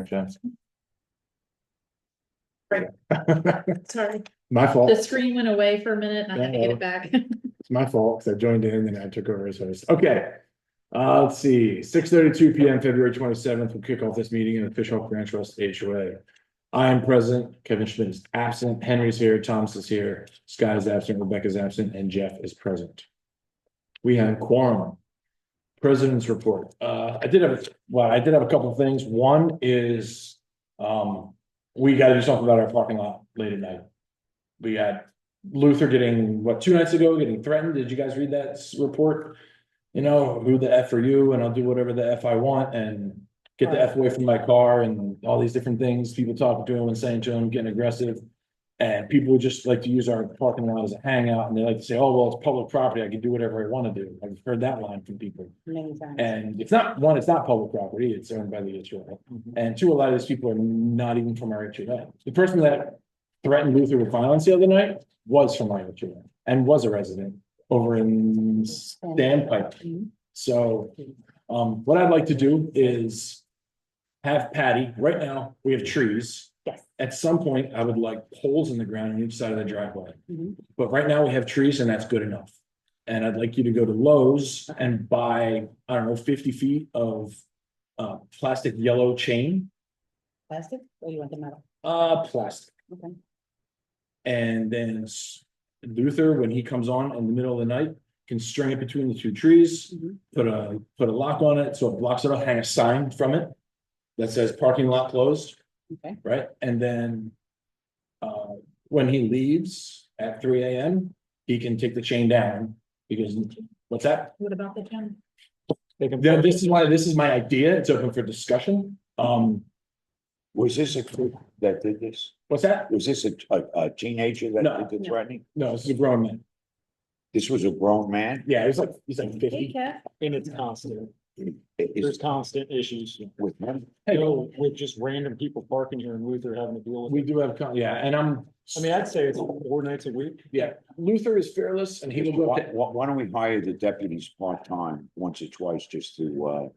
Jeff. Sorry, My the fault. screen went away for a minute and I had to get it back. It's my fault because I joined in and I took over as host. Okay. Let's see, 6:32 p.m. February 27th. We'll kick off this meeting in official Grand Trust HOA. I am present. Kevin Schmidt is absent. Henry's here. Thomas is here. Scott is absent. Rebecca's absent, and Jeff is present. We have quorum. President's report. I did have a couple of things. One is, we got to do something about our parking lot late at night. We had Luther getting, 2 nights ago, getting threatened. Did you guys read that report? You know, who the F are you, and I'll do whatever the F I want and get the F away from my car and all these different things. People talking to him and saying to him, getting aggressive. And people just like to use our parking lot as a hangout, and they like to say, oh, well, it's public property. I can do whatever I want to do. I've heard that line from people. Many times. And it's not public property, it's owned by the HOA. And two, a lot of these people are not even from our HOA. The person that threatened Luther with violence the other night was from our HOA and was a resident over in Standpipe. So, what I'd like to do is have Patty, right now, we have trees. Yes. At some point, I would like poles in the ground on each side of the driveway. Mhm. But right now we have trees and that's good enough. And I'd like you to go to Lowe's and buy, I don't know, 50 feet of plastic yellow chain. Plastic, or you want the metal? Plastic. Okay. And then Luther, when he comes on in the middle of the night, can string it between the two trees, Mhm. put a lock on it so it blocks it off, hang a sign from it that says parking lot closed. Okay. Right, and then when he leaves at 3 a.m., he can take the chain down because what's that? What about the gym? Yeah, this is my idea. It's open for discussion. Was this a kid that did this? What's that? Was this a teenager No. that did the threatening? No, this is a grown man. This was a grown man? Yeah, he's like Hey, 50. Kat. And it's constant. There's Is constant issues, with him? Hey, with just random people parking here in Luther having to deal with we it. do have, yeah, and I mean, I'd say it's 4 nights a week. yeah, Luther is fearless and he will go up to Why don't we hire the deputies part-time once or twice just to,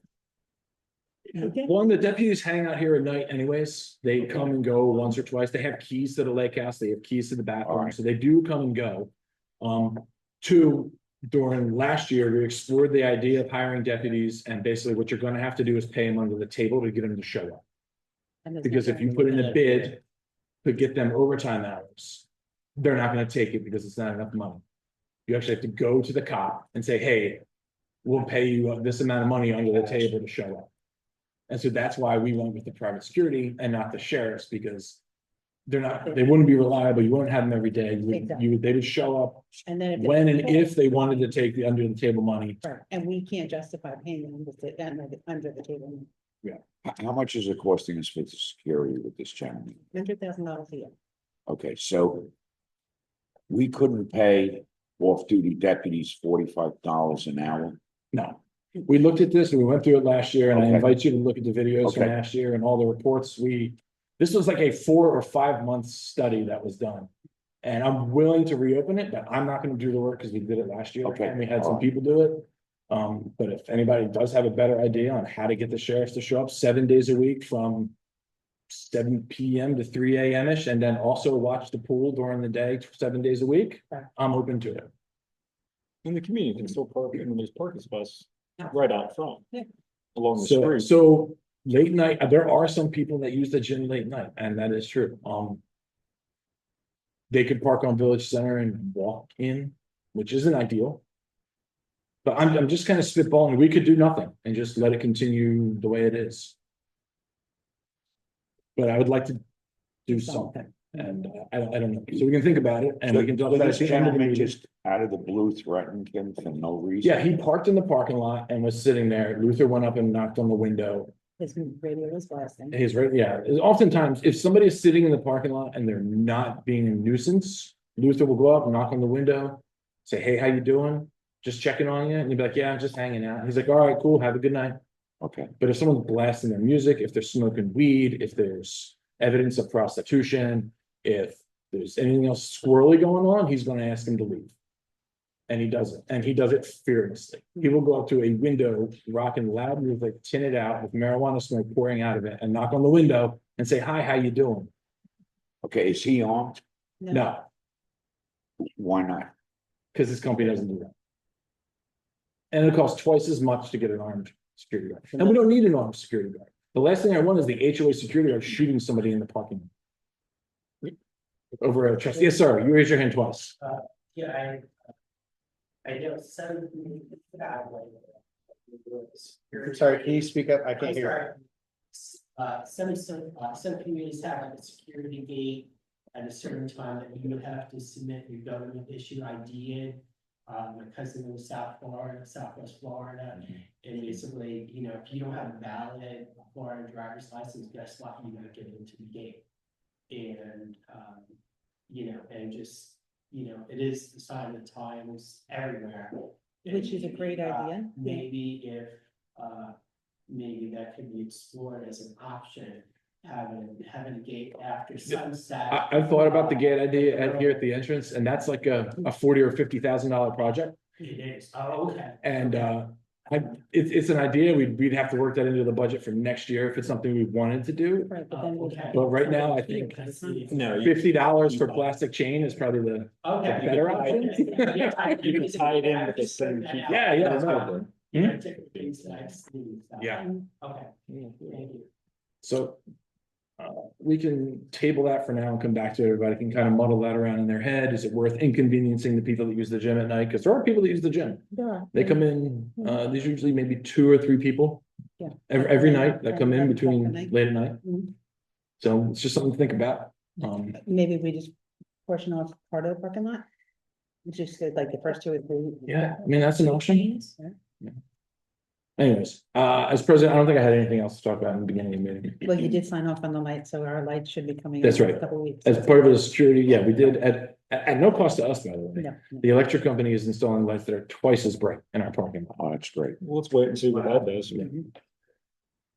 Okay. one, the deputies hang out here at night anyways. They come and go once or twice. They have keys to the lake house. They have keys to the bathroom, Alright. so they do come and go. Two, during last year, we explored the idea of hiring deputies, and basically what you're gonna have to do is pay them under the table to get them to show up. And there's Because if you nothing- put in a bid to get them overtime hours, they're not gonna take it because it's not enough money. You actually have to go to the cop and say, hey, we'll pay you this amount of money under the table to show up. And so that's why we went with the private security and not the sheriffs, because they wouldn't be reliable. You wouldn't have them every day. They would show up And then. when and if they wanted to take the under the table money. Right, and we can't justify paying them under the table, how much is it costing us for the security with this gentleman? $100,000 a year. Okay, so we couldn't pay off-duty deputies $45 an hour? No. We looked at this and we went through it last year, and I Okay. invite you to look at the videos from Okay. last year and all the reports. This was like a 4 or 5 month study that was done. And I'm willing to reopen it, but I'm not gonna do the work because we did it last year. Okay. And we had some Alright. people do it. But if anybody does have a better idea on how to get the sheriffs to show up 7 days a week from 7 p.m. to 3 a.m. ish, and then also watch the pool during the day, 7 days a week, Right. I'm open to it. And the community can still park, I mean, there's parking spots right out front. Yeah. Along the So, street. so late night, there are some people that use the gym late night, and that is true. They could park on Village Center and walk in, which isn't ideal. But I'm just kind of spitballing. We could do nothing and just let it continue the way it is. But I would like to do something, and I don't know. So we can think about it, and we can talk So about it this at the end of the gentleman meeting. just out of the blue threatened him for no reason? Yeah, he parked in the parking lot and was sitting there. Luther went up and knocked on the window. His radio was blasting. His right, yeah. Oftentimes, if somebody is sitting in the parking lot and they're not being a nuisance, Luther will go up, knock on the window, say, hey, how you doing? Just checking on you. And you'll be like, yeah, I'm just hanging out. He's like, all right, cool. Have a good night. Okay, But if someone's blasting their music, if they're smoking weed, if there's evidence of prostitution, if there's anything else squirrely going on, he's going to ask him to leave. And he does it, and he does it fearlessly. He will go up to a window, rocking loud music, tin it out with marijuana smoke pouring out of it, and knock on the window and say, "Hi, how you doing?" Okay, is he on? No, Why not? because this company doesn't do that. And it costs twice as much to get an armed security guard, and we don't need an armed security guard. The last thing I want is the HOA security guard shooting somebody in the parking lot. Over a trust. Yes, sir. You raised your hand twice. Yeah, I know some. Sorry, can you speak up? I I'm can't hear. sorry. Some communities have like a security gate at a certain time that you would have to submit your government issue ID in. My cousin was Southwest Florida, and basically, if you don't have a valid Florida driver's license, guess what? You're gonna get into the gate. And, and just, it is the sign of the times everywhere. Which is a great idea. Maybe if, maybe that could be explored as an option, having a gate after sunset. I've thought about the gate idea here at the entrance, and that's like a $40,000 or $50,000 project. It is, oh, okay. And it's an idea. We'd have to work that into the budget for next year if it's something we wanted to do. Right, but then Okay. But right now, I think No, $50 for plastic chain is probably the Okay. better option. You can tie it in with the same people. Yeah, That's no. good. Yeah, different things that I've seen. So. Yeah. Okay, thank you. So we can table that for now and come back to it. Everybody can kind of muddle that around in their head. Is it worth inconveniencing the people that use the gym at night? Because there are people that use the gym. They come in, there's usually maybe 2 or 3 people. Yeah. Every night that come in between Night. late at night. Mhm. So it's just something to think about. Maybe we just portion off part of the parking lot. Just like the first 2 or 3. Yeah, I mean, that's an option. Yeah. Anyways, as president, I don't think I had anything else to talk about in the beginning of the meeting. Well, you did sign off on the light, so our lights should be coming. That's in a right. Couple weeks. As part of the security, yeah, we did at no cost to us, by the way. No, no. The electric company is installing lights that are twice as bright in our parking lot. Oh, that's great. Well, let's wait and see what that does.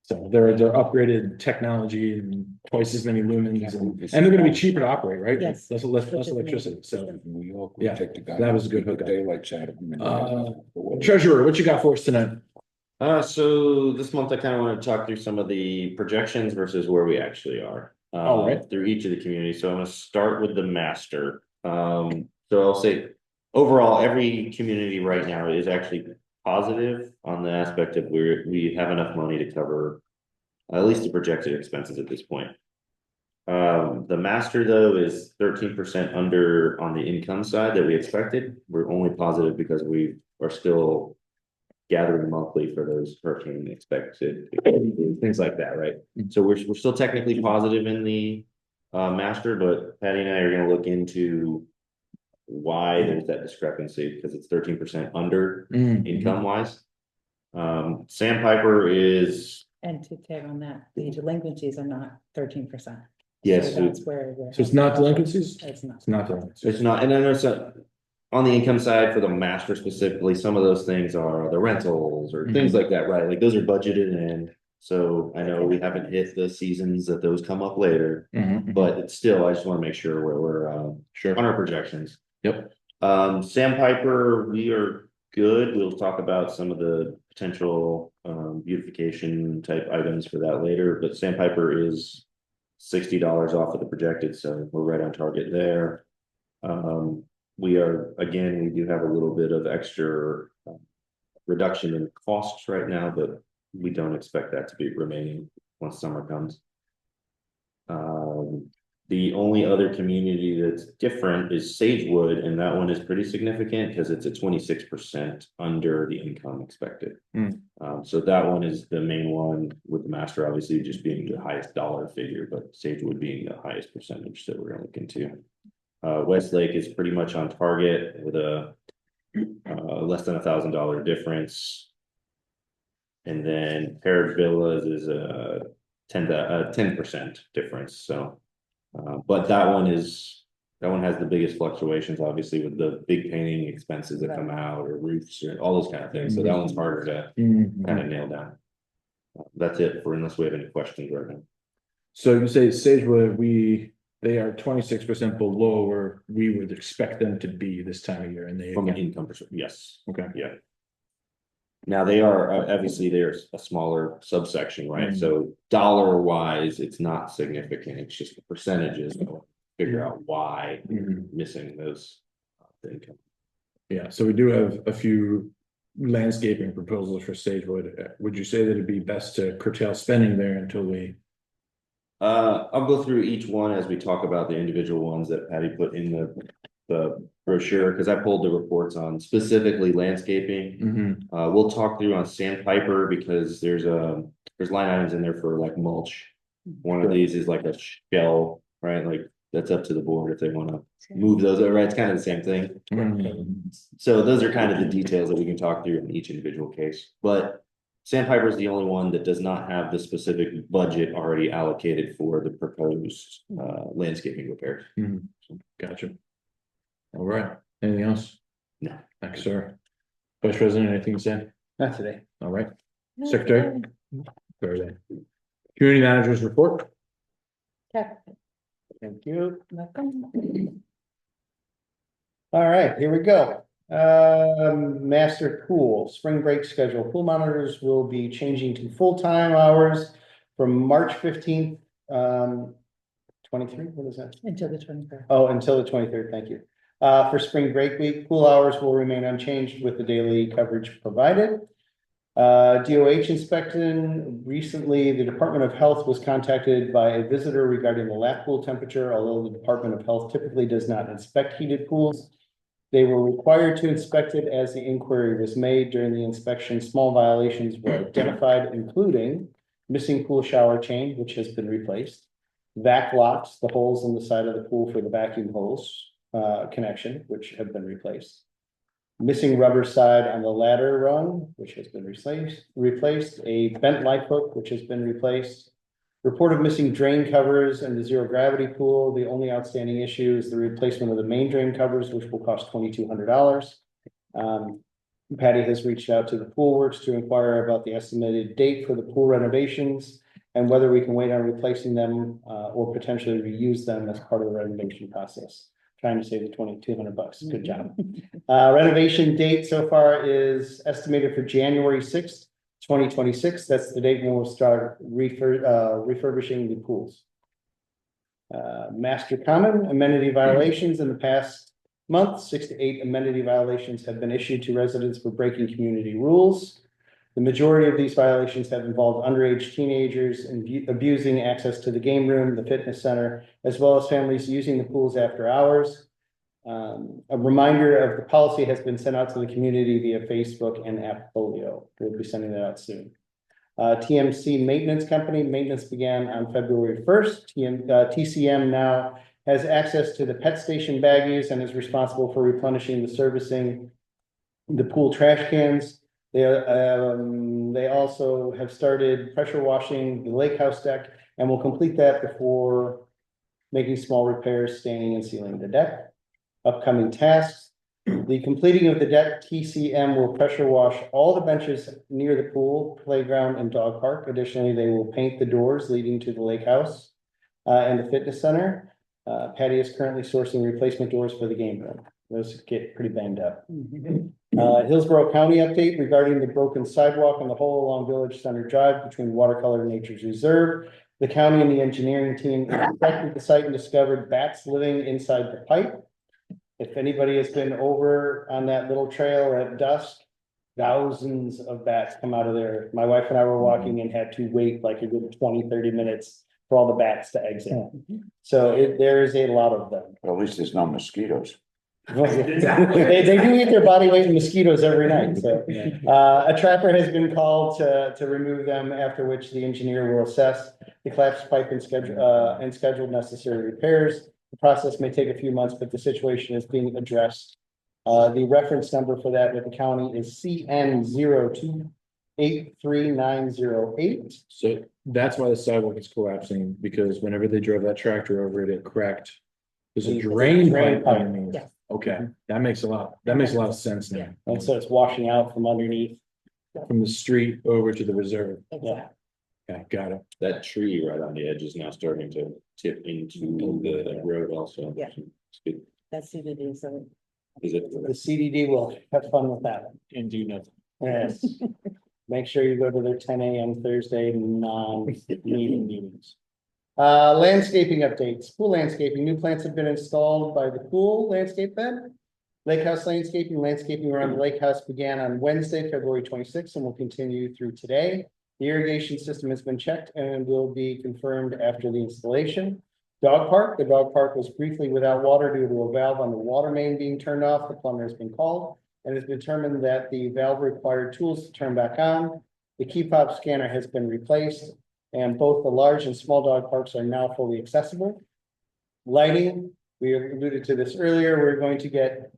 So they're upgraded technology and twice as many lumens and they're gonna be cheaper to operate, right? Yes. Less Which is electricity, so. amazing. We all Yeah, take the guy. that was a good hookup. Daylights out of him. Treasurer, what you got for us tonight? So this month I kind of want to talk through some of the projections versus where we actually are. All right. Through each of the communities. So I'm gonna start with the master. So I'll say overall, every community right now is actually positive on the aspect of we have enough money to cover at least the projected expenses at this point. The master though is 13% under on the income side that we expected. We're only positive because we are still gathering monthly for those hurricane expected things like that, right? So we're still technically positive in the master, but Patty and I are gonna look into why there's that discrepancy because it's 13% under income wise. Sandpiper is And to tag on that, the delinquencies are not 13%. yes, So that's where. So it's not delinquencies? It's not. It's not delinquencies. it's not, and then there's on the income side for the master specifically, some of those things are the rentals or things like that, right? Like those are budgeted in. So I know we haven't hit the seasons that those come up later, but it's still, I just want to make sure we're Sure. on our projections. Yep. Sandpiper, we are good. We'll talk about some of the potential beautification type items for that later, but Sandpiper is $60 off of the projected, so we're right on target there. We do have a little bit of extra reduction in costs right now, but we don't expect that to be remaining once summer comes. The only other community that's different is Sagewood, and that one is pretty significant because it's a 26% under the income expected. So that one is the main one, with the master obviously just being the highest dollar figure, but Sagewood being the highest percentage that we're gonna look into. Westlake is pretty much on target with a less than $1,000 difference. And then Paired Villas is a 10% difference, so. But that one has the biggest fluctuations, obviously, with the big painting expenses that come out or roofs or all those kind of things. So that one's harder to kind of nail down. That's it for unless we have any questions right now. So you say Sagewood, we they are 26% below where we would expect them to be this time of year, and they. From an income perspective, yes. Okay. Yeah. Now, they are, obviously, there's a smaller subsection, right? So dollar wise, it's not significant, it's just the percentages. Figure out why Mhm. missing those. Income. Yeah, so we do have a few landscaping proposals for Sagewood. Would you say that it'd be best to curtail spending there until we? I'll go through each one as we talk about the individual ones that Patty put in the brochure, because I pulled the reports on specifically landscaping. We'll talk through on sandpiper, because there's line items in there for like mulch. One of these is like a shell, right? Like, that's up to the board if they want to move those, right? It's kind of the same thing. So those are kind of the details that we can talk through in each individual case, but sandpiper is the only one that does not have the specific budget already allocated for the proposed landscaping repairs. Gotcha. All right, anything else? No. Thanks, sir. Vice President, anything to say? Not today. All right, Secretary? Very good. Community managers report? Okay. Thank you. Welcome. All right, here we go. Master pool, spring break schedule. Pool monitors will be changing to full-time hours from March 15th. 23, what is that? Until the 23rd. Oh, until the 23rd, thank you. For spring break week, pool hours will remain unchanged with the daily coverage provided. DOH inspection, recently, the Department of Health was contacted by a visitor regarding the lap pool temperature. Although the Department of Health typically does not inspect heated pools, they were required to inspect it as the inquiry was made. During the inspection, small violations were identified, including missing pool shower chain, which has been replaced, vac locks, the holes in the side of the pool for the vacuum hose connection, which have been replaced, missing rubber side on the ladder rung, which has been replaced, a bent light hook, which has been replaced, report of missing drain covers in the zero gravity pool. The only outstanding issue is the replacement of the main drain covers, which will cost $2,200. Patty has reached out to the pool works to inquire about the estimated date for the pool renovations and whether we can wait on replacing them or potentially reuse them as part of the renovation process. Trying to save the $2,200. Good job. Renovation date so far is estimated for January 6th, 2026. That's the date when we'll start refurbishing the pools. Master common amenity violations in the past month, 6 to 8 amenity violations have been issued to residents for breaking community rules. The majority of these violations have involved underage teenagers and abusing access to the game room, the fitness center, as well as families using the pools after hours. A reminder of the policy has been sent out to the community via Facebook and Appfolio. We'll be sending that out soon. TMC Maintenance Company, maintenance began on February 1st. TCM now has access to the pet station baggies and is responsible for replenishing the servicing the pool trash cans. They also have started pressure washing the lake house deck and will complete that before making small repairs, staining and sealing the deck. Upcoming tasks, the completing of the deck, TCM will pressure wash all the benches near the pool, playground and dog park. Additionally, they will paint the doors leading to the lake house and the fitness center. Patty is currently sourcing replacement doors for the game room. Those get pretty banged up. Hillsborough County update regarding the broken sidewalk on the hole along Village Center Drive between Watercolor and Nature's Reserve. The county and the engineering team inspected the site and discovered bats living inside the pipe. If anybody has been over on that little trail at dusk, thousands of bats come out of there. My wife and I were walking and had to wait like a good 20-30 minutes for all the bats to exit. So there is a lot of them. Well, at least there's no mosquitoes. They do eat their body weight in mosquitoes every night, so. A trapper has been called to remove them, after which the engineer will assess the collapsed pipe and schedule necessary repairs. The process may take a few months, but the situation is being addressed. The reference number for that with the county is CN 02-83908. So that's why the sidewalk is collapsing, because whenever they drove that tractor over it, it cracked. There's a drain pipe underneath. Yes. Okay, that makes a lot of sense now. And so it's washing out from underneath. From the street over to the reserve. Exactly. Okay, got it. That tree right on the edge is now starting to tip into the road also. Yeah. It's good. That's CBD, so. Is it? The CDD will have fun with that one. And do nothing. Yes. Make sure you go to their 10 a.m. Thursday non-meeting meetings. Landscaping updates, pool landscaping, new plants have been installed by the pool landscape bed. Lake House landscaping around the lake house began on Wednesday, February 26th, and will continue through today. The irrigation system has been checked and will be confirmed after the installation. The dog park was briefly without water due to a valve on the water main being turned off. The plumber has been called and it's determined that the valve required tools to turn back on. The key fob scanner has been replaced and both the large and small dog parks are now fully accessible. Lighting, we alluded to this earlier, we're going to get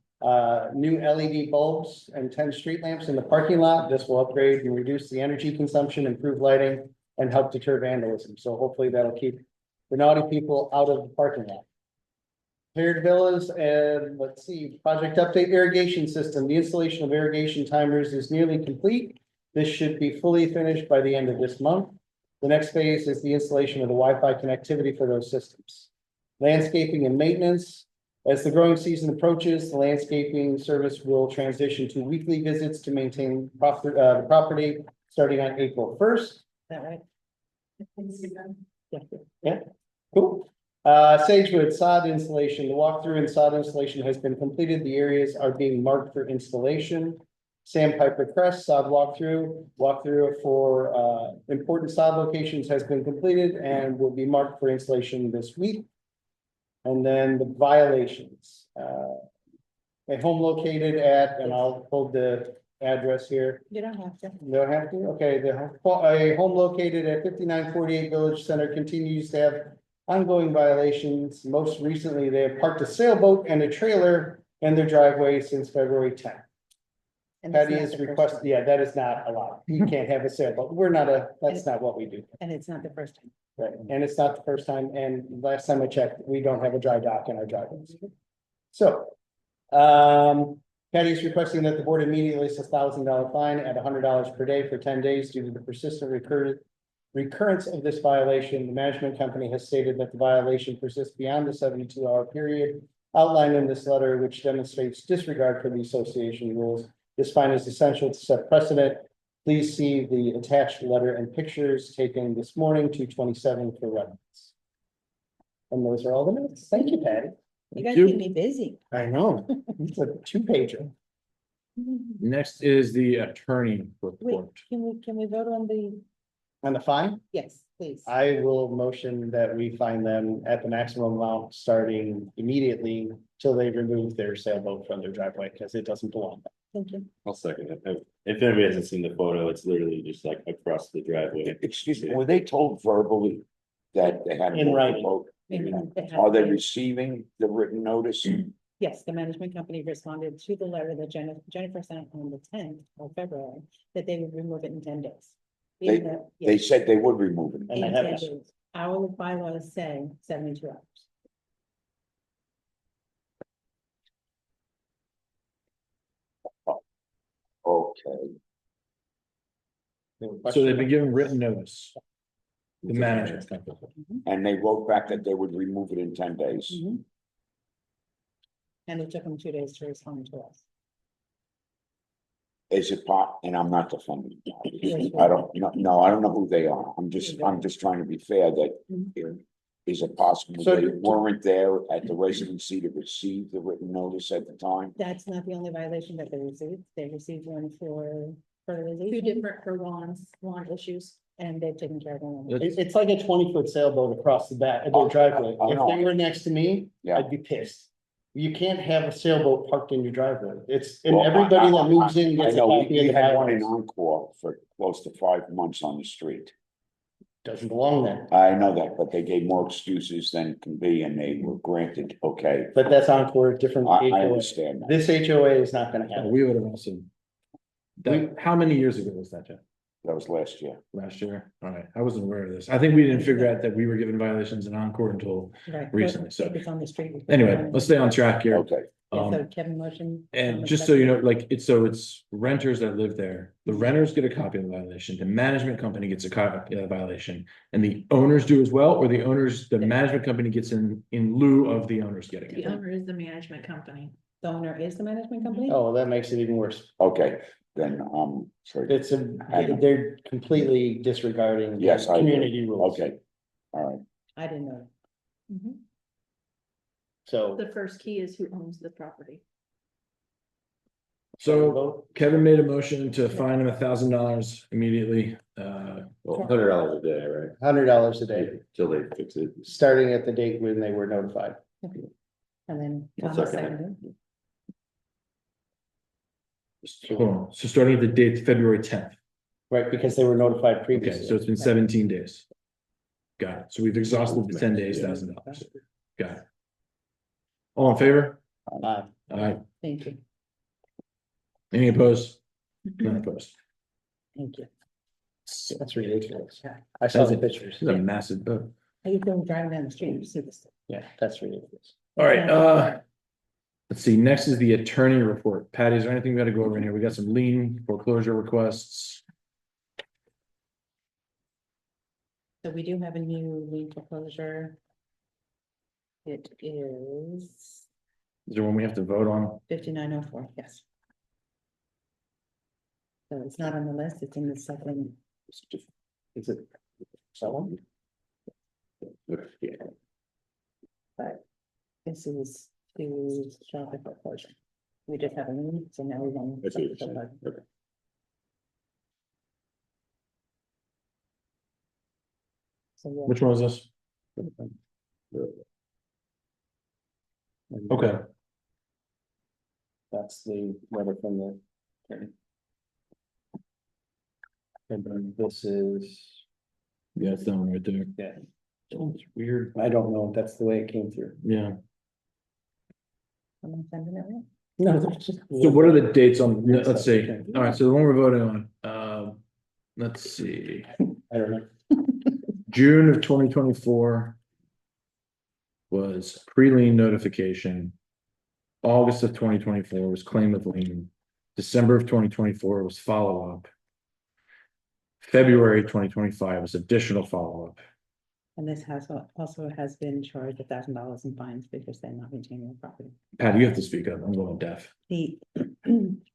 new LED bulbs and 10 street lamps in the parking lot. This will upgrade and reduce the energy consumption, improve lighting, and help deter vandalism. So hopefully that'll keep the naughty people out of the parking lot. Paired villas and let's see, project update irrigation system. The installation of irrigation timers is nearly complete. This should be fully finished by the end of this month. The next phase is the installation of the Wi-Fi connectivity for those systems. Landscaping and maintenance. As the growing season approaches, the landscaping service will transition to weekly visits to maintain the property starting on April 1st. Is that right? Yeah, cool. Sagewood sod installation. The walkthrough and sod installation has been completed. The areas are being marked for installation. Sandpiper Crest sod walkthrough. Walkthrough for important sod locations has been completed and will be marked for installation this week. And then the violations. A home located at, and I'll hold the address here. You don't have to. Don't have to, okay, a home located at 5948 Village Center continues to have ongoing violations. Most recently, they have parked a sailboat and a trailer in their driveway since February 10th. And it's Patty not is the first requested, time. yeah, that is not allowed. You can't have a sailboat. That's not what we do. And it's not the first time. Right, and it's not the first time, and last time I checked, we don't have a dry dock in our driveways. So, Patty is requesting that the board immediately assess $1,000 fine at $100 per day for 10 days due to the persistent recurrence of this violation. The management company has stated that the violation persists beyond the 72-hour period outlined in this letter, which demonstrates disregard for the association rules. This fine is essential to set precedent. Please see the attached letter and pictures taken this morning, 2/27 for reference. And those are all the minutes. Thank you, Patty. You guys you. keep me busy. I know. It's a 2-pager. Next is the attorney Wait, report. can we vote on the, On the fine, yes, please. I will motion that we fine them at the maximum amount, starting immediately till they remove their sailboat from their driveway, because it doesn't belong. Thank you. I'll second it. If anybody hasn't seen the photo, it's literally just like across the driveway. Excuse me, were they told verbally that they had? to In move the writing. boat? They Are they have- receiving the written notice? Yes, the management company responded to the letter that Jennifer sent on the 10th of February, that they would remove it in 10 days. They- In the- They yes, said they would remove it. And they in haven't. 10 days. Our bylaws say 72 hours. Okay, So they've been given written notice. The management company. and they wrote back that they would remove it in 10 days. Mhm. And it took them 2 days to respond to us. Is it and I'm not defending. I don't, no, I don't know who they are. I'm just trying to be fair that. Is it possible So they to- weren't there at the residency to receive the written notice at the time? That's not the only violation that they received. They received one for Two fertilization. different for lawn issues. And they've taken care of them. It's like a 20-foot sailboat across the back of their driveway. I If know. they were next to me, Yeah. I'd be pissed. You can't have a sailboat parked in your driveway. It's, and Well, everybody that moves in I gets a know, copy of we the had one in bylaws. Encore for close to 5 months on the street. Doesn't belong there. I know that, but they gave more excuses than can be and they were granted, okay. But that's Encore, a different I HOA. understand that. This HOA is not gonna happen. We would have also. How many years ago was that, Jeff? That was last year. Last year? All right, I wasn't aware of this. I think we didn't figure out that we were given violations in Encore until Right. recently, so. If it's on the street. Anyway, let's stay on track here. Okay, Yeah, so Um, Kevin motion. and just so you know, like, it's renters that live there. The renters get a copy of the violation, the management company gets a copy of the violation. And the owners do as well, or the management company gets in lieu of the owners getting The it. owner is the management company. The owner is the management company? Oh, well, that makes it even worse. Okay, then, sorry, It's they're completely disregarding. the Yes, I agree. Community rules. okay, all right. I didn't know. So. The first key is who owns the property. So Kevin made a motion to fine him $1,000 immediately. Well, $100 a day, right? $100 a day, Till they fix it. starting at the date when they were notified. And then. I'll Thomas second it. seconded. Hold on. So starting at the date, February 10th. Right, because they were notified Okay, previously. so it's been 17 days. Got it. So we've exhausted the 10 days, $1,000. Got it. All in favor? Uh, Aye. Thank you, Any opposed? None opposed. thank you. That's ridiculous. I saw the pictures. This is a massive boat. How you feeling driving down the street, you see this? Yeah, that's ridiculous. All right, let's see, next is the attorney report. Patty, is there anything we gotta go over in here? We got some lien foreclosure requests. So we do have a new lien foreclosure. It is Is there one we have to vote on? 5904, yes. So it's not on the list, it's in the second. Is it someone? But this is to show the foreclosure. We just have a lien, so now we're going. I see what you're saying. Okay. So yeah. Which one is this? Okay, That's the letter from the attorney. And then this is, yeah, it's that one right there. yeah, It's weird. I don't know if that's the way it came through. Yeah. Someone sending it in? No, that's just. So what are the dates on, let's see. All right, so the one we're voting on, let's see, I don't know. June of 2024 was pre-lien notification. August of 2024 was claim of lien. December of 2024 was follow-up. February 2025 was additional follow-up. And this has also has been charged $1,000 in fines because they're not maintaining the property. Pat, you have to speak up. I'm going deaf. The,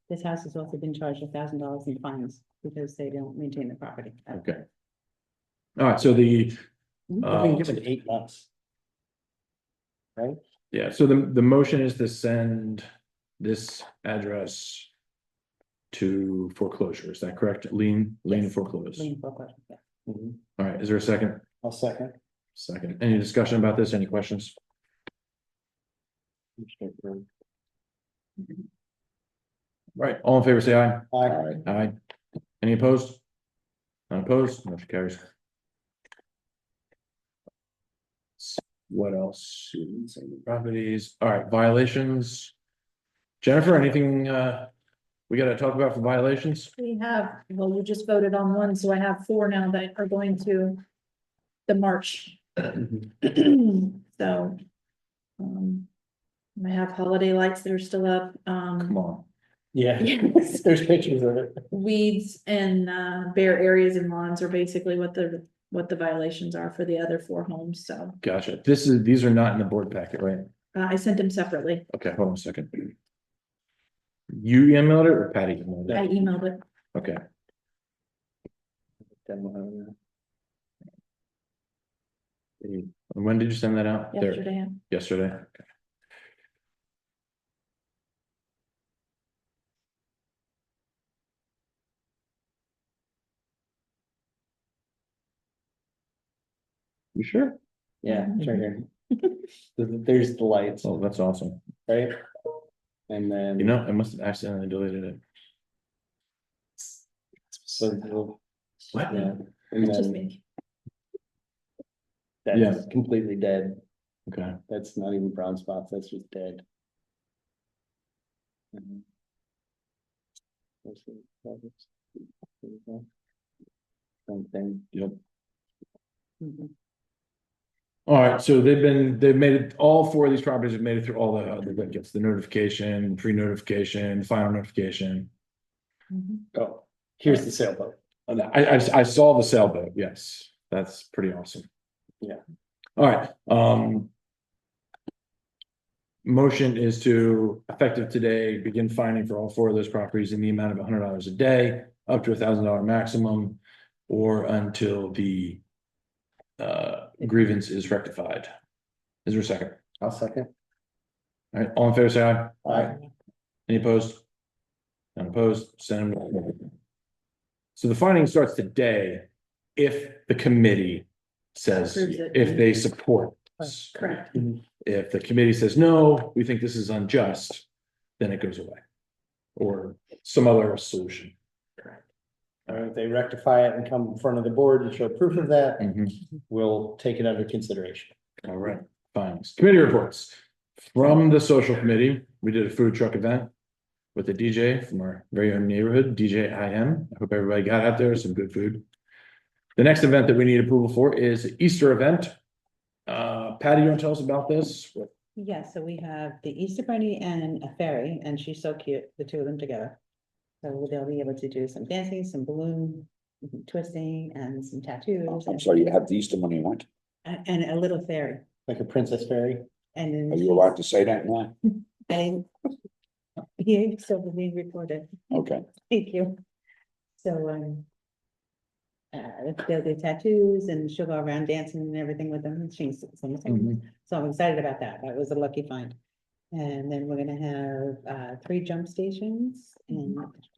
this house has also been charged $1,000 in fines because they don't maintain the property. Okay. All right, so the, I've uh, been given 8 months. Right? yeah, so the motion is to send this address to foreclosure. Is that correct? Lien and Yes. foreclose. Lien foreclosure, yeah. Mhm. All right, is there a second? I'll second. Second. Any discussion about this? Any questions? Right, all in favor, say aye. Aye. All right, Aye. Any opposed? None opposed, motion carries. What else? Properties, all right, violations. Jennifer, anything we gotta talk about for violations? We have, well, you just voted on one, so I have four now that are going to the March. So. I have holiday lights that are still up, Come on. Yeah, Yes. there's pictures of it. weeds and bare areas and lawns are basically what the violations are for the other four homes, so. Gotcha. These are not in the board packet, right? I sent them separately. Okay, hold on a second. You emailed it or Patty emailed I it? emailed it. Okay, and when did you send that out? There, Yesterday. yesterday? Okay. You sure? Yeah, it's right here. There's the lights, Oh, that's awesome. right? And then. You know, I must have accidentally deleted it. So, the- What? yeah, and That's just then me. that's completely dead. Okay, That's not even brown spots, that's just dead. Mhm. Where's the projects? There we go. Same thing. yep. Mhm. All right, so they've made it, all four of these properties have made it through all the wickets, the notification, pre-notification, final notification. Oh, here's the sailboat. And I saw the sailboat, yes, that's pretty awesome. Yeah. All right, motion is to, effective today, begin fining for all four of those properties in the amount of $100 a day, up to $1,000 maximum, or until the grievance is rectified. Is there a second? I'll second. All right, all in favor, say aye. Aye. Any opposed? None opposed, send them. So the finding starts today if the committee says, Approves it. if they support. us. Correct. If the committee says, no, we think this is unjust, then it goes away. Or some other solution. If they rectify it and come in front of the board and show proof of that, Mhm. we'll take it under consideration. All right, findings. Committee reports. From the social committee, we did a food truck event with the DJ from our very own neighborhood, DJ IM. I hope everybody got out there, some good food. The next event that we need approval for is the Easter event. Patty, you want to tell us about this? Yeah, so we have the Easter Bunny and a fairy, and she's so cute, the two of them together. So they'll be able to do some dancing, some balloon twisting, and some tattoos. I'm sorry, you have the Easter money went? And a little fairy, Like a princess fairy. and then. Are you allowed to say that now? And yeah, so we're being recorded. Okay, Thank you. So, they'll do tattoos and she'll go around dancing and everything with them. And she's, Mhm. so I'm excited about that. That was a lucky find. And then we're gonna have, 3 jump stations and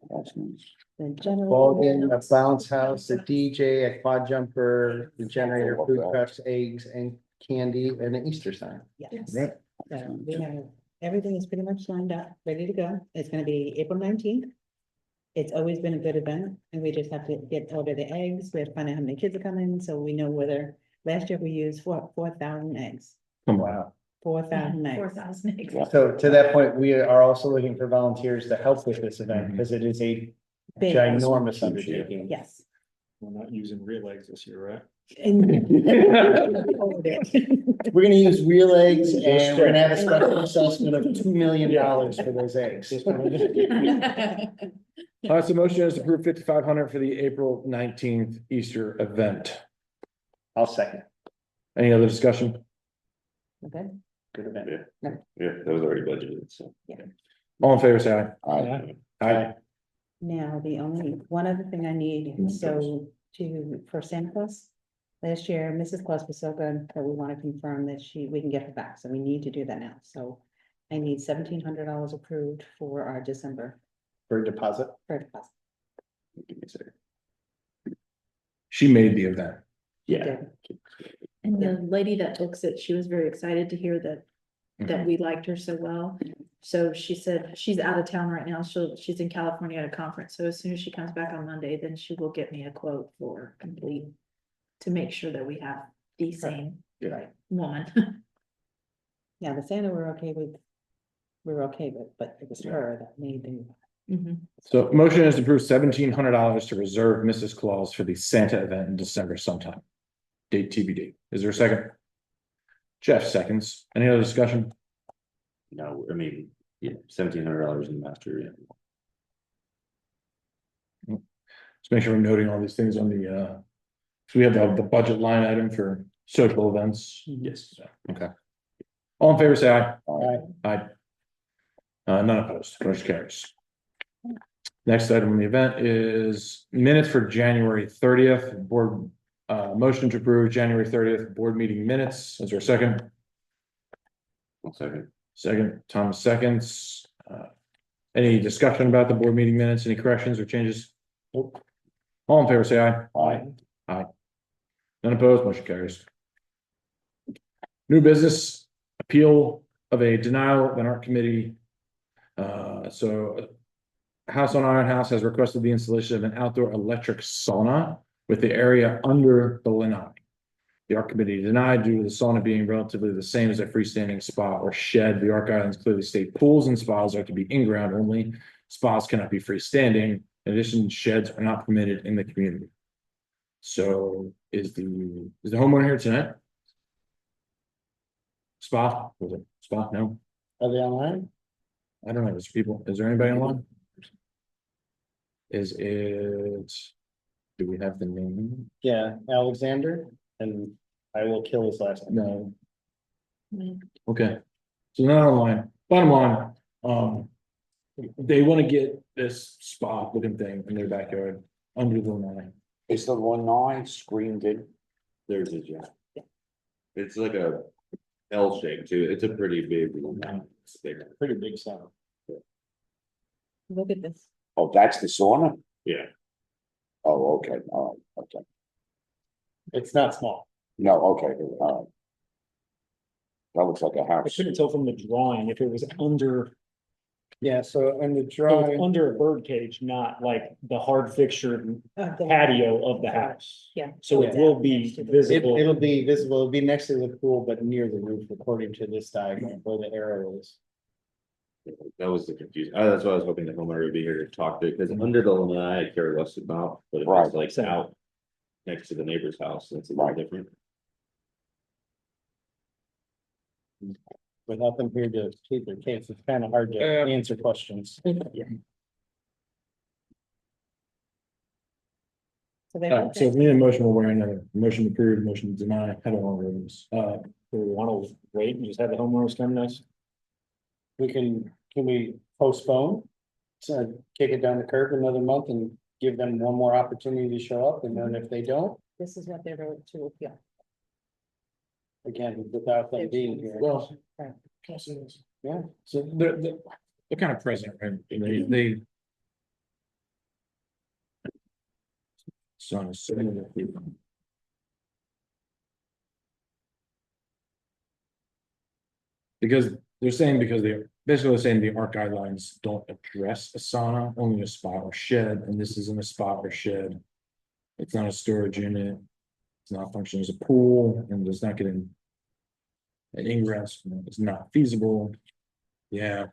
that's nice. the general. Ball game, a bounce house, a DJ, a quad jumper, the generator, food trucks, eggs and candy, and an Easter sign. Yes. Right. So we have, everything is pretty much lined up, ready to go. It's gonna be April 19th. It's always been a good event, and we just have to order the eggs. We have to find out how many kids are coming, so we know whether, last year we used 4,000 eggs, Come on. 4,000 eggs. 4,000 eggs. So to that point, we are also looking for volunteers to help with this event, Mhm. because it is a Big. ginormous undertaking. Yes. We're not using real eggs this year, right? And- We're gonna use real eggs and we're gonna have a special assessment of $2 million for those eggs. All right, so motion is to approve 5,500 for the April 19th Easter event. I'll second. Any other discussion? Okay. Good event. Yeah, that was already budgeted, so. All in favor, say aye. Aye. Aye. Now, the only, one other thing I need, so for Santa Claus. Last year, Mrs. Claus was so good that we want to confirm that we can get her back, so we need to do that now, so. I need $1,700 approved for our December For deposit. deposit. Give me a second. She made the event. Yeah. And the lady that books it, she was very excited to hear that Mhm. we liked her so well. So she said she's out of town right now. She's in California at a conference. So as soon as she comes back on Monday, then she will get me a quote for complete. To make sure that we have the same Yeah. woman. Yeah, the Santa we're okay with, but it was her that made the. Mhm. So motion is to approve $1,700 to reserve Mrs. Claus for the Santa event in December sometime. Date TBD. Is there a second? Jeff seconds. Any other discussion? No, I mean, yeah, $1,700 in the master, yeah. Let's make sure we're noting all these things on the, so we have the budget line item for social events. Yes. Okay. All in favor, say aye. Aye. Aye. None opposed, motion carries. Next item on the event is minutes for January 30th, board, motion to approve January 30th, board meeting minutes. Is there a second? 1 second. Second, Thomas seconds. Any discussion about the board meeting minutes, any corrections or changes? All in favor, say aye. Aye. None opposed, motion carries. New business, appeal of a denial of an art committee. So House on Iron House has requested the installation of an outdoor electric sauna with the area under the lanai. The art committee denied due to the sauna being relatively the same as a freestanding spa or shed. The art guidelines clearly state pools and spas are to be in-ground only. Spas cannot be freestanding. In addition, sheds are not permitted in the community. So is the homeowner here tonight? Spa, was it Spa? No, Are they online? I don't know, there's people, is there anybody online? Is it? Do we have the name? Yeah, Alexander, and I will kill his last name. No, Mm. okay, so not online, bottom line, they wanna get this spa looking thing in their backyard, under the line. Is the lanai screened in? There's a jet. It's like a L shape too. It's a pretty big one. It's big. Pretty big sound. Look at this. Oh, that's the sauna? Yeah. Oh, okay, all right, okay. It's not small. No, okay, all right. That looks like a I house. couldn't tell from the drawing if it was under, Yeah, so in the it was drawing, under a bird cage, not like the hard fixtured The- patio of the house. Yeah. So it will be visible. it'll be visible, it'll be next to the pool, but near the roof, according to this diagram, where the arrow is. That was the confusion. That's why I was hoping the homeowner would be here to talk to, because under the lanai, I care less about, but if it's like out. Next to the neighbor's house, that's a lot different. Without them here to plead their case, it's kind of hard to answer questions. So they. Alright, so if we need a motion, we'll wear another motion to approve, motion to deny, I don't know what it is, Do we want to wait and just have the homeowners come to us? Can we postpone? So kick it down the curb another month and give them one more opportunity to show up, and then if they don't, This is what they wrote to appeal. again, without them being here. well. Right. Yeah, So they're kind of present, right, they. So, because they're saying, because they're basically saying the art guidelines don't address a sauna, only a spa or shed, and this isn't a spa or shed. It's not a storage unit. It's not functioning as a pool and does not get in. An ingress, it's not feasible. Yeah.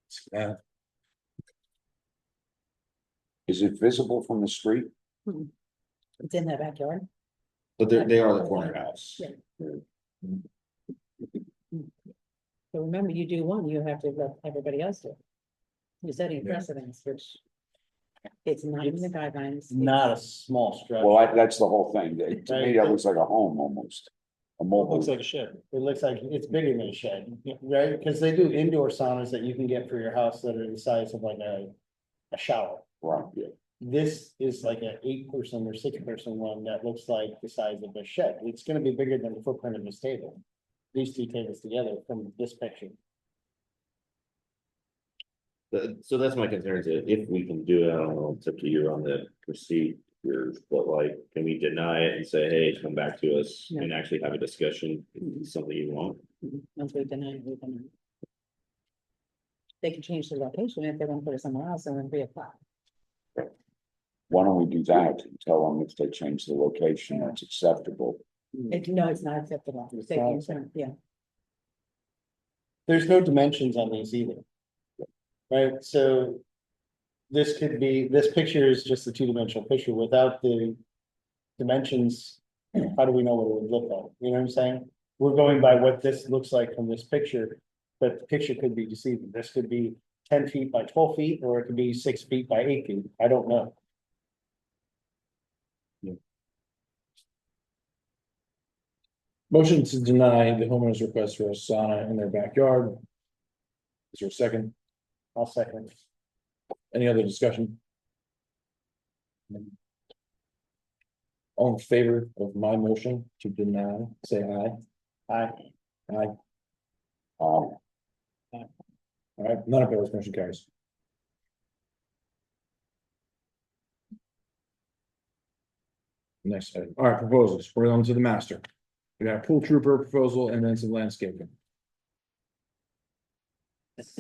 It's that. Is it visible from the street? It's in their backyard. But they are the corner house. Yeah. So remember, you do one, you have to let everybody else do. You're setting Yeah. precedence, which. It's not in the guidelines. not a it's- small structure. Well, that's the whole thing. To me, that looks like a home almost. A It mobile. looks like a shed. It looks like it's bigger than a shed, right? Because they do indoor saunas that you can get for your house that are the size of like a shower. Right, yeah. This is like an 8-person or 6-person one that looks like the size of a shed. It's gonna be bigger than the footprint of this table. These two tables together from this picture. So that's my concern, is that if we can do it, I don't know, it's up to you on the procedure, but like, can we deny it and say, hey, come back to us and actually have a discussion, if it's something you want? Once we deny it, we deny it. They can change the location if they want to put it somewhere else and then reapply. Why don't we do that and tell them if they change the location, that's acceptable? No, it's not acceptable. It's Safety not concern, yeah. There's no dimensions on these either. Right, so. This could be, this picture is just a 2-dimensional picture without the. Dimensions, how do we know what it would look like? You know what I'm saying? We're going by what this looks like from this picture. But the picture could be deceiving. This could be 10 feet by 12 feet, or it could be 6 feet by 8 feet. I don't know. Motion to deny the homeowner's request for a sauna in their backyard. Is there a second? I'll second. Any other discussion? All in favor of my motion to deny, say aye. Aye. Aye. Um, All right, none opposed, motion carries. Next item, all right, proposals, we're on to the master. We got a pool trooper proposal and then some landscaping. It's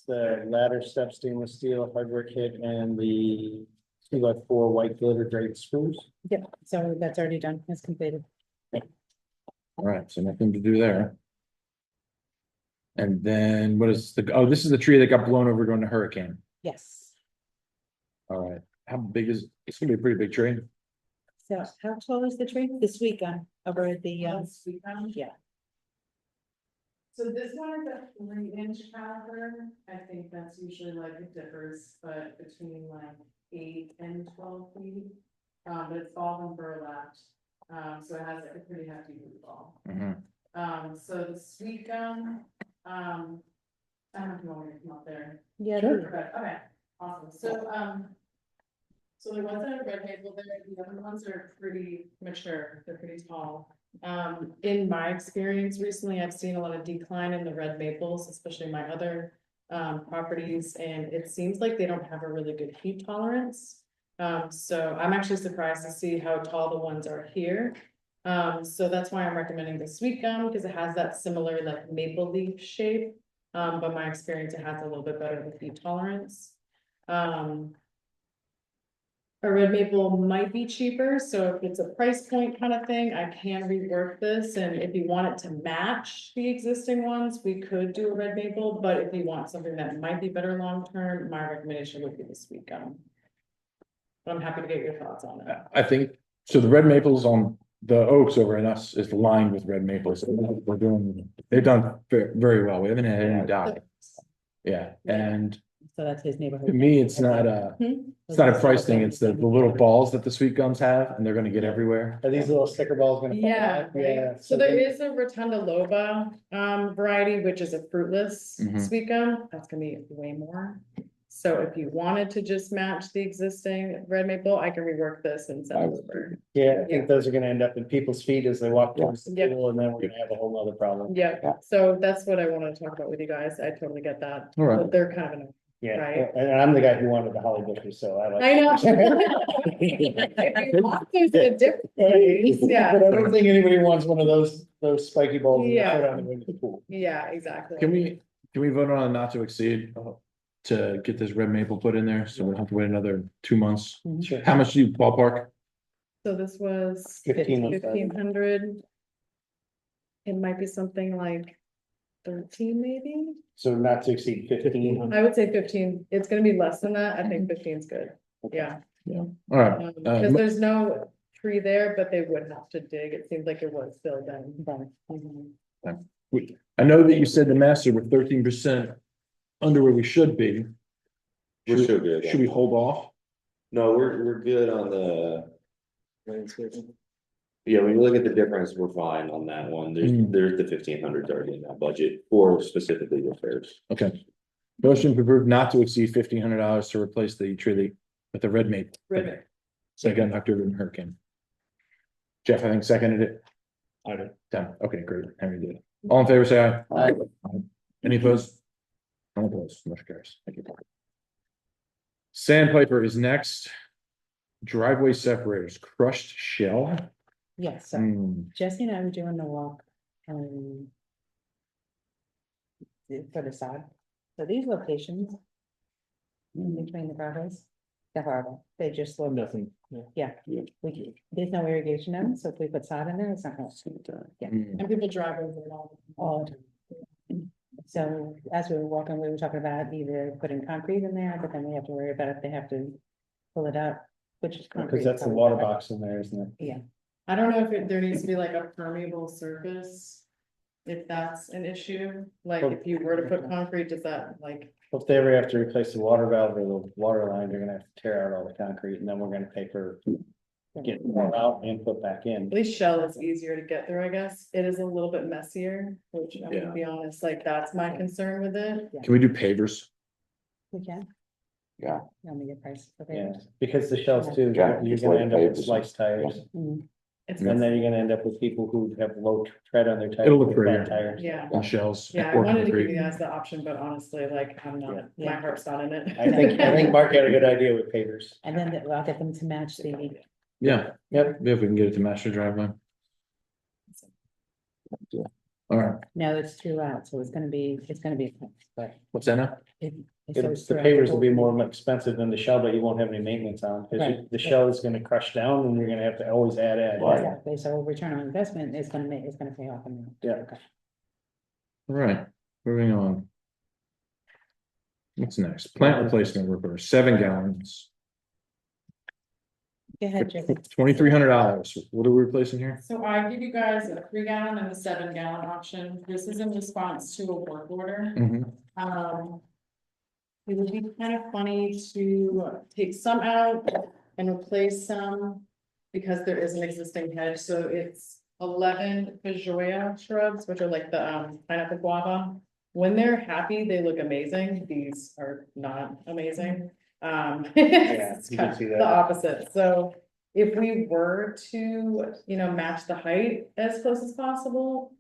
the ladder step stainless steel hardware kit and the 2x4 white glitter drape screws. Yeah, so that's already done, it's completed. All right, so nothing to do there. And then what is the, oh, this is the tree that got blown over going to hurricane. Yes, All right, how big is, it's gonna be a pretty big tree. So how tall is the tree? This week, over at the, yeah. So this one is a 3-inch caliber, I think that's usually like it differs, but between like 8 and 12 feet. But it's all in burlap, so it has like a pretty hefty root ball. Mhm. So the sweet gum, I don't know if you want me to come up there. Yeah. Okay, awesome, so there was a red maple there, the other ones are pretty mature, they're pretty tall. In my experience recently, I've seen a lot of decline in the red maples, especially my other properties, and it seems like they don't have a really good heat tolerance. So I'm actually surprised to see how tall the ones are here. So that's why I'm recommending the sweet gum, because it has that similar like maple leaf shape. But my experience, it has a little bit better with heat tolerance. A red maple might be cheaper, so if it's a price point kind of thing, I can rework this, and if you want it to match the existing ones, we could do a red maple, but if you want something that might be better long-term, my recommendation would be the sweet gum. But I'm happy to get your thoughts on it. I think, so the red maples on the oaks over in us is lined with red maples. They've done very well. We haven't had any die. Yeah, and So that's his neighborhood. to me, it's not a price thing. It's the little balls that the sweet gums have, and they're gonna get everywhere. Are these little sticker balls gonna? fall Yeah, out? Yeah. so there is a Rotunda loba variety, which is a fruitless Mhm. sweet gum, that's gonna be way more. So if you wanted to just match the existing red maple, I can rework this and send it over. Yeah, I think those are gonna end up in people's feet as they walk towards the Yep. pool, and then we're gonna have a whole other problem. Yeah, Yeah. so that's what I wanted to talk about with you guys, I totally get that, All right. but they're kind of an. Yeah, Right. and I'm the guy who wanted the holly bushes, so I like. I know. If you want, there's a different ways, yeah. But I don't think anybody wants one of those spiky balls in the Yeah. foot on the way to the pool. Yeah, exactly. Can we vote on a not to exceed to get this red maple put in there? So we don't have to wait another 2 months. Sure. How much do you ballpark? So this was 15. 1,500. It might be something like 13 maybe, So not to exceed 15. I would say 15, it's gonna be less than that, I think 15 is good, yeah. All right, Because there's no tree there, but they would have to dig, it seems like it was filled in. I know that you said the master were 13% under where we should be. We're still good. Should we hold off? No, we're good on the. Yeah, when you look at the difference, we're fine on that one. There's Hmm. the 1,500 already in that budget for specifically repairs. Okay. Motion to approve not to exceed $1,500 to replace the tree with the red maple. Red. Second, Dr. Hurricane. Jeff, I think seconded it. I don't. Done. Okay, great. Henry did it. All in favor, say aye. Aye. Any opposed? None opposed. Motion carries. Thank you. Sandpiper is next. Driveway separators, crushed shell. Yes, so Hmm, Jesse and I were doing the walk. For the side, so these locations. In between the driveways, they're horrible, they just look. Nothing. Yeah, there's no irrigation in, it, so if we put sod in there, it's not gonna. Yeah. hmm. And people drive over it all. So as we were walking, we were talking about either putting concrete in there, but then we have to worry about if they have to pull it up, which is. concrete Because that's the probably water better. box in there, isn't it? Yeah, I don't know if there needs to be like a permeable surface. If that's an issue, like if you were to put concrete, does that like, If they ever have to replace the water valve or the water line, they're gonna have to tear out all the concrete, and then we're gonna pay for. Getting more out and put back in. at least shell is easier to get through, I guess. It is a little bit messier, which I'm Yeah. gonna be honest, like that's my concern with it. Can we do pavers? we can. Yeah. Let me get price. Yeah, because the shells too, Yeah, you're just gonna like end up with pavers. sliced tires, It's, and then you're gonna end up with people who have low tread on their tires. It'll look with flat prettier. Tires. yeah, And shells? yeah, I or wanted to give concrete? you guys the option, but honestly, like, I'm not, my Yeah. heart's not in it. I think Mark had a good idea with pavers. And then I'll get them to match the, Yeah, Yep. if we can get it to match the driveway. All right, no, it's throughout, so it's gonna be, but. what's that now? The pavers will be more expensive than the shell, but you won't have any maintenance on, because Right. the shell is gonna crush down and you're gonna have to always add. Right. Exactly, so return on investment is gonna it's gonna pay off. Yeah. All right, moving on. What's next? Plant replacement repair, 7 gallons. Go ahead, Jim. $2,300. What are we replacing here? So I give you guys a 3 gallon and a 7 gallon option. This is in response to a work order. It would be kind of funny to take some out and replace some because there is an existing hedge, so it's 11 FHRW shrubs, which are like the pineapple guava. When they're happy, they look amazing. These are not amazing. It's you kind can of see the that. opposite. So if we were to, match the height as close as possible,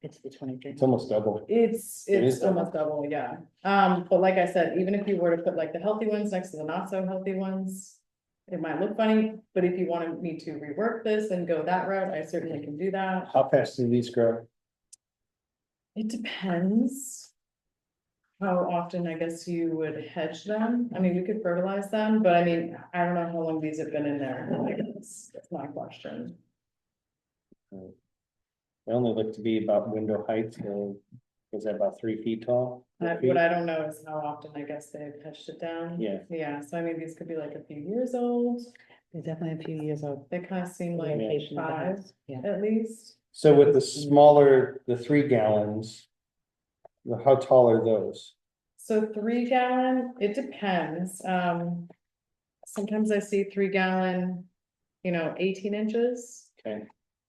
It's the 23. It's almost double. it's It is almost double, yeah. But like I said, even if you were to put like the healthy ones next to the not so healthy ones, it might look funny, but if you wanted me to rework this and go that route, I certainly can do that. How fast do these grow? It depends. How often, I guess, you would hedge them. I mean, we could fertilize them, but I mean, I don't know how long these have been in there. Like, that's my question. They only look to be about window height, so is that about 3 feet tall? 4 feet? What I don't know is how often, I guess, they've hedged it down. Yeah. Yeah, so I mean, these could be like a few years old. They're definitely a few years old. They kind of seem like Location of the 5 house, yeah. at least. So with the smaller, the 3 gallons, how tall are those? So 3 gallon, it depends. Sometimes I see 3 gallon, 18 inches. Okay,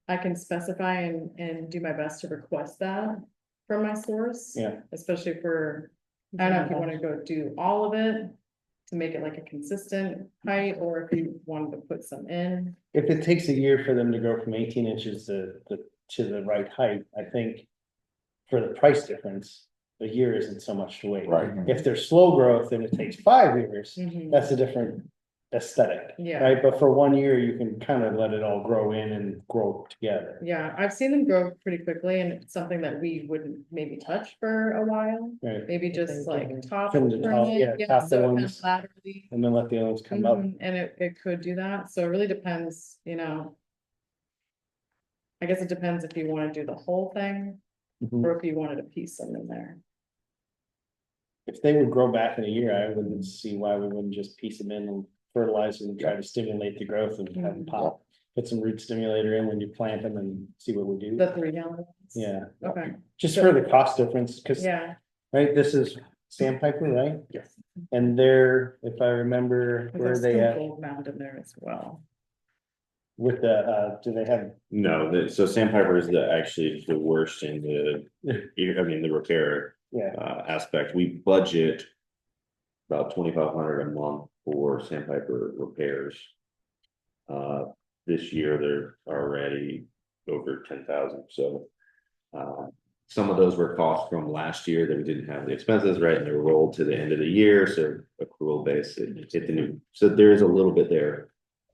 I can specify and do my best to request that from my source. yeah, Especially for, I don't know if you wanna go do all of it to make it like a consistent height, or if you wanted to put some in. if it takes a year for them to grow from 18 inches to the right height, I think. For the price difference, a year isn't so much to wait. Right. If they're slow growth and it takes 5 years, Mhm. that's a different aesthetic. Yeah. Right, but for 1 year, you can kind of let it all grow in and grow together. Yeah, I've seen them grow pretty quickly, and it's something that we wouldn't maybe touch for a while, Right, maybe just like top. Trim the trim top, it, yeah, top the so it kind of ones. laterally. and then let the others come up. And it could do that, so it really depends, I guess it depends if you wanna do the whole thing, Mhm. or if you wanted to piece them in there. If they would grow back in a year, I wouldn't see why we wouldn't just piece them in and fertilize and try to stimulate the growth and have them pop. Put some root stimulator in when you plant them and see what we do. The 3 gallon ones? Yeah, Okay, just for the cost difference, because, yeah, right, this is Sandpiper, right? Yes. And they're, if I remember, where are there's they some at gold mound in there as well. with the, do they have? No, so Sandpiper is actually the worst in the repair Yeah, aspect. We budget about 2,500 a month for Sandpiper repairs. This year they're already over 10,000, so. Some of those were costs from last year that we didn't have the expenses right, and they were rolled to the end of the year, so accrual base, it hit the new, so there is a little bit there.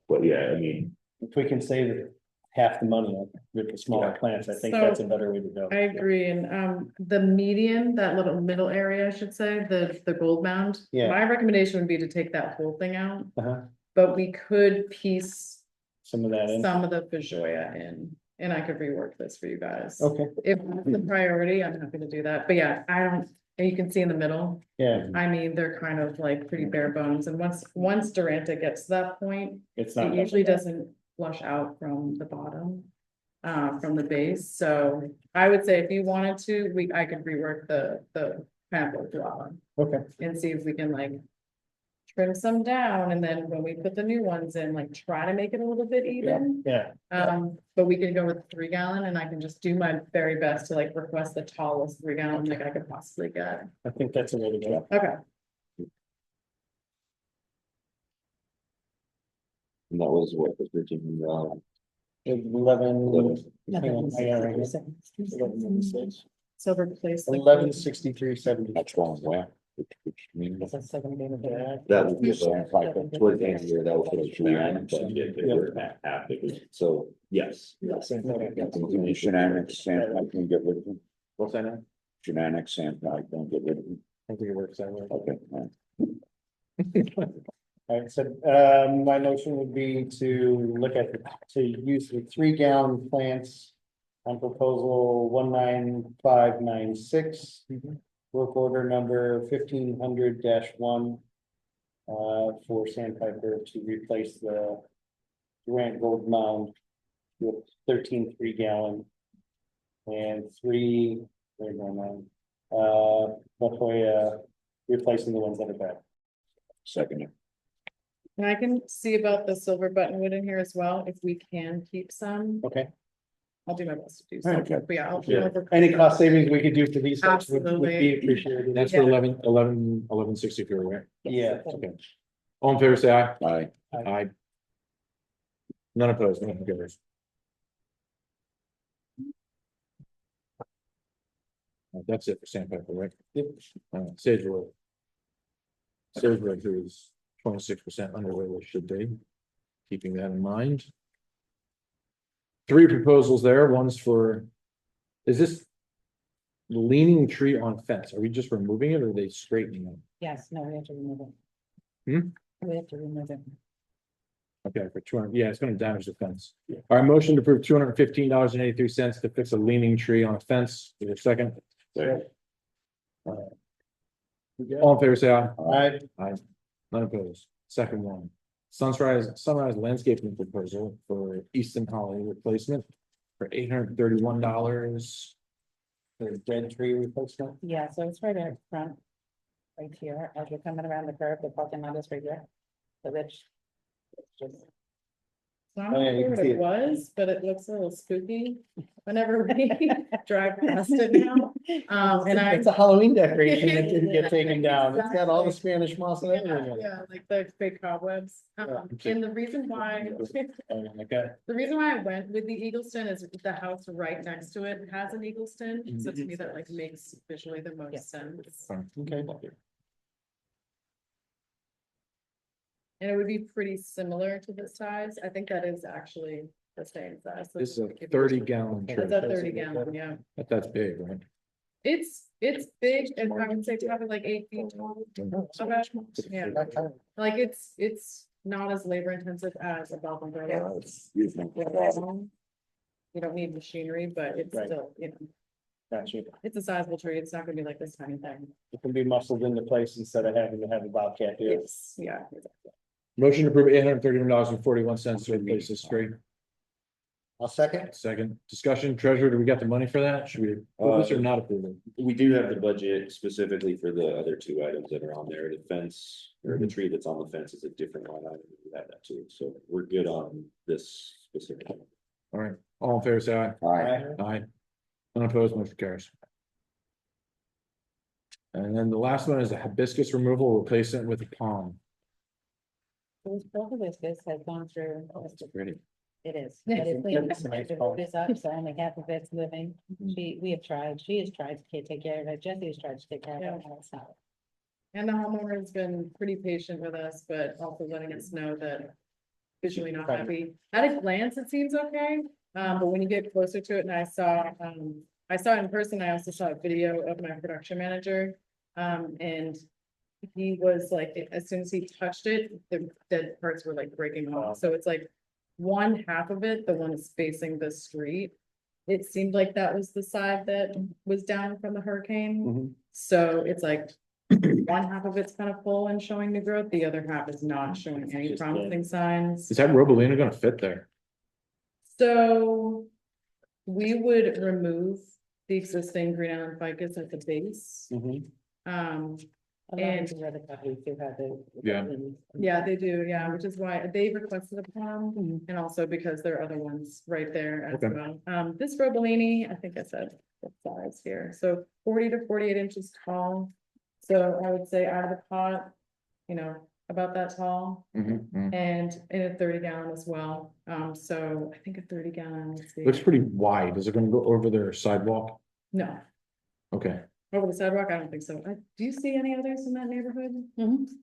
But yeah, I mean, if we can save half the money with the smaller Yeah. plants, I think So, that's a better way to go. I agree, and the median, that little middle area, I should say, the gold mound. Yeah. My recommendation would be to take that whole thing out, Uh-huh. but we could piece Some of that in, some of the Fajoya in, and I could rework this for you guys. okay, If that's the priority, I'm happy to do that, but yeah, and you can see in the middle, yeah, I mean, they're kind of like pretty bare bones, and once Duranta gets to that point, it's it not. usually doesn't flush out from the bottom. From the base, so I would say if you wanted to, I could rework the pineapple guava Okay, and see if we can like. Trim some down, and then when we put the new ones in, like try to make it a little bit even. yeah, But we can go with 3 gallon, and I can just do my very best to like request the tallest 3 gallon like I could possibly get. I think that's a way to go. Okay, and that was what was written, 11, hang on, I got it right here. so replace. the- 1163.70. That's going where? Which means. It's a 7 day. that would be Sandpiper. towards the end of the year, that was what we ran, but we're at half of it, so yes. Shenanigans, Sandpiper, can get rid of them. What's that now? Shenanigans, Sandpiper, don't get rid of them. I think it works that way. Okay, all right. All right, so, my motion would be to look at, to use the 3 gallon plants on proposal 19596. Work order number 1500-1. For Sandpiper to replace the Durant Gold Mound with 13 3-gallon. And 3, wait, no, hopefully, replacing the ones that are bad. Second, And I can see about the silver buttonwood in here as well, if we can keep some, Okay, I'll do my best to do so, Okay. but yeah. yeah, any cost savings we could do for these folks would be Absolutely. appreciated. That's for 1164, right? Yeah. Okay. All in favor, say aye. aye, Aye. None opposed, none carries. That's it for Sandpiper, right? Yep. Sage Road. Sage Road is 26% under where they should be. Keeping that in mind. 3 proposals there, one's for. Is this? Leaning tree on fence, are we just removing it or are they straightening it? Yes, no, we have to remove it. Hmm? We have to remove it. Okay, for 200, yeah, it's gonna damage the fence. All right, motion to approve $215.83 to fix a leaning tree on a fence. Is there a second? second, All in favor, say aye. Alright, Aye. None opposed. Second one. Sunrise landscaping proposal for Easton Holly replacement for $831. the dead tree replacement. Yeah, so it's right out front. Right here, as you're coming around the curve, the parking lot is right here. So that's. It's just. So I'm Oh, yeah, not you sure can what see it it. was, but it looks a little spooky whenever we drive past it now. And I. It's a Halloween decoration that didn't get taken down. It's got all the Spanish moss and everything in it. Yeah, like the fake cobwebs. And the reason why, Okay. the reason why I went with the Eagleston is the house right next to it has an Eagleston. So to me, that like makes visually the Yeah. most sense. Okay. And it would be pretty similar to the size. I think that is actually the same size. So This is a if you- 30-gallon It's tree. a 30-gallon, yeah. That's big, right? It's big and I would say probably like 8 feet tall. About, yeah, like it's not as labor intensive as a belt umbrella. excuse me. You don't need machinery, but it's Right. still, you know, Gotcha. it's a sizable tree. It's not gonna be like this tiny thing. It can be muscled into place instead of having to have a bobcat do it. It's, yeah. Exactly. Motion to approve $831.41 to replace this tree. I'll second. Second discussion, treasurer, do we got the money for that? Should we approve this or not approve it? We do have the budget specifically for the other 2 items that are on there. The fence or the tree that's on the fence is a different line item. We have that too. So we're good on this specific. one. All right, all in favor, say aye. Aye, Aye. Unopposed, motion carries. And then the last one is a hibiscus removal, replacement with a palm. Both of this has gone through. That's pretty. It is. Yeah. But it's It's a nice the road is up, so only half of it's living. We have tried, she has tried to take care of it, Jesse has tried to take care of it, and it's not. And the homeowner has been pretty patient with us, but also letting us know that visually not Right. happy. At a glance, it seems okay, but when you get closer to it, and I saw it in person, I also saw a video of my production manager. And he was like, as soon as he touched it, the dead parts were like breaking off, so it's like one half of it, the one is facing the street. It seemed like that was the side that was down from the hurricane. Mhm. So it's like one half of it's kind of full and showing new growth, the other half is not showing any Just promising signs. Is that Robolina gonna fit there? So we would remove the existing green island ficus at the base. Mhm. And- The other properties do have the. Yeah. Yeah, they do, yeah, which is why they requested a palm, and also because there are other ones right there as Okay. well. This Robolini, I think I said the size here, so 40 to 48 inches tall. So I would say out of the pot, you know, about that tall, and in a 30-gallon as well. So I think a 30-gallon, let's see. Looks pretty wide. Is it gonna go over their sidewalk? No, Okay, over the sidewalk, I don't think so. Do you see any others in that neighborhood?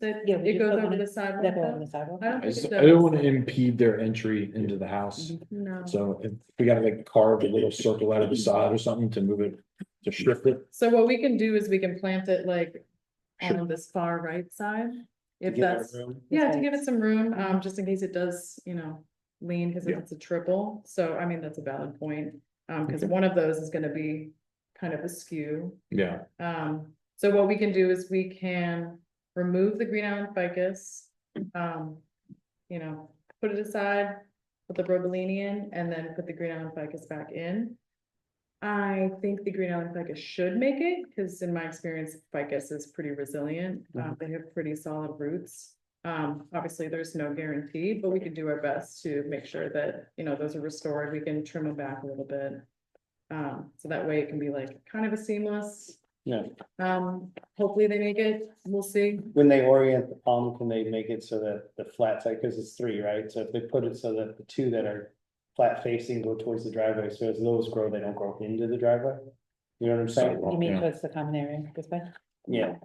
That Yeah, we it just goes put over one the in- sidewalk? That go on the sidewalk. I don't think it I don't does. wanna impede their entry into the house. No. So if we gotta like carve a little circle out of the side or something to move it, to shift it. So what we can do is we can plant it like Sure. on this far right side. If Give it that's, room. yeah, to give it some room, just in case it does, you know, lean, because Yeah. it's a triple. So I mean, that's a valid point. Because Okay. one of those is gonna be kind of askew. Yeah, So what we can do is we can remove the green island ficus. You know, put it aside, put the Brobellini in and then put the Green Island ficus back in. I think the Green Island ficus should make it, because in my experience, ficus is pretty resilient. They have pretty solid roots. Obviously, there's no guarantee, but we could do our best to make sure that, you know, those are restored. We can trim them back a little bit. So that way it can be like kind of a seamless. Yeah. Hopefully they make it. We'll see. When they orient the palm, can they make it so that the flat side, because it's three, right? So if they put it so that the two that are flat facing go towards the driveway, so as those grow, they don't grow into the driveway? You know what I'm saying? You mean Yeah. towards the common area this way? Yeah,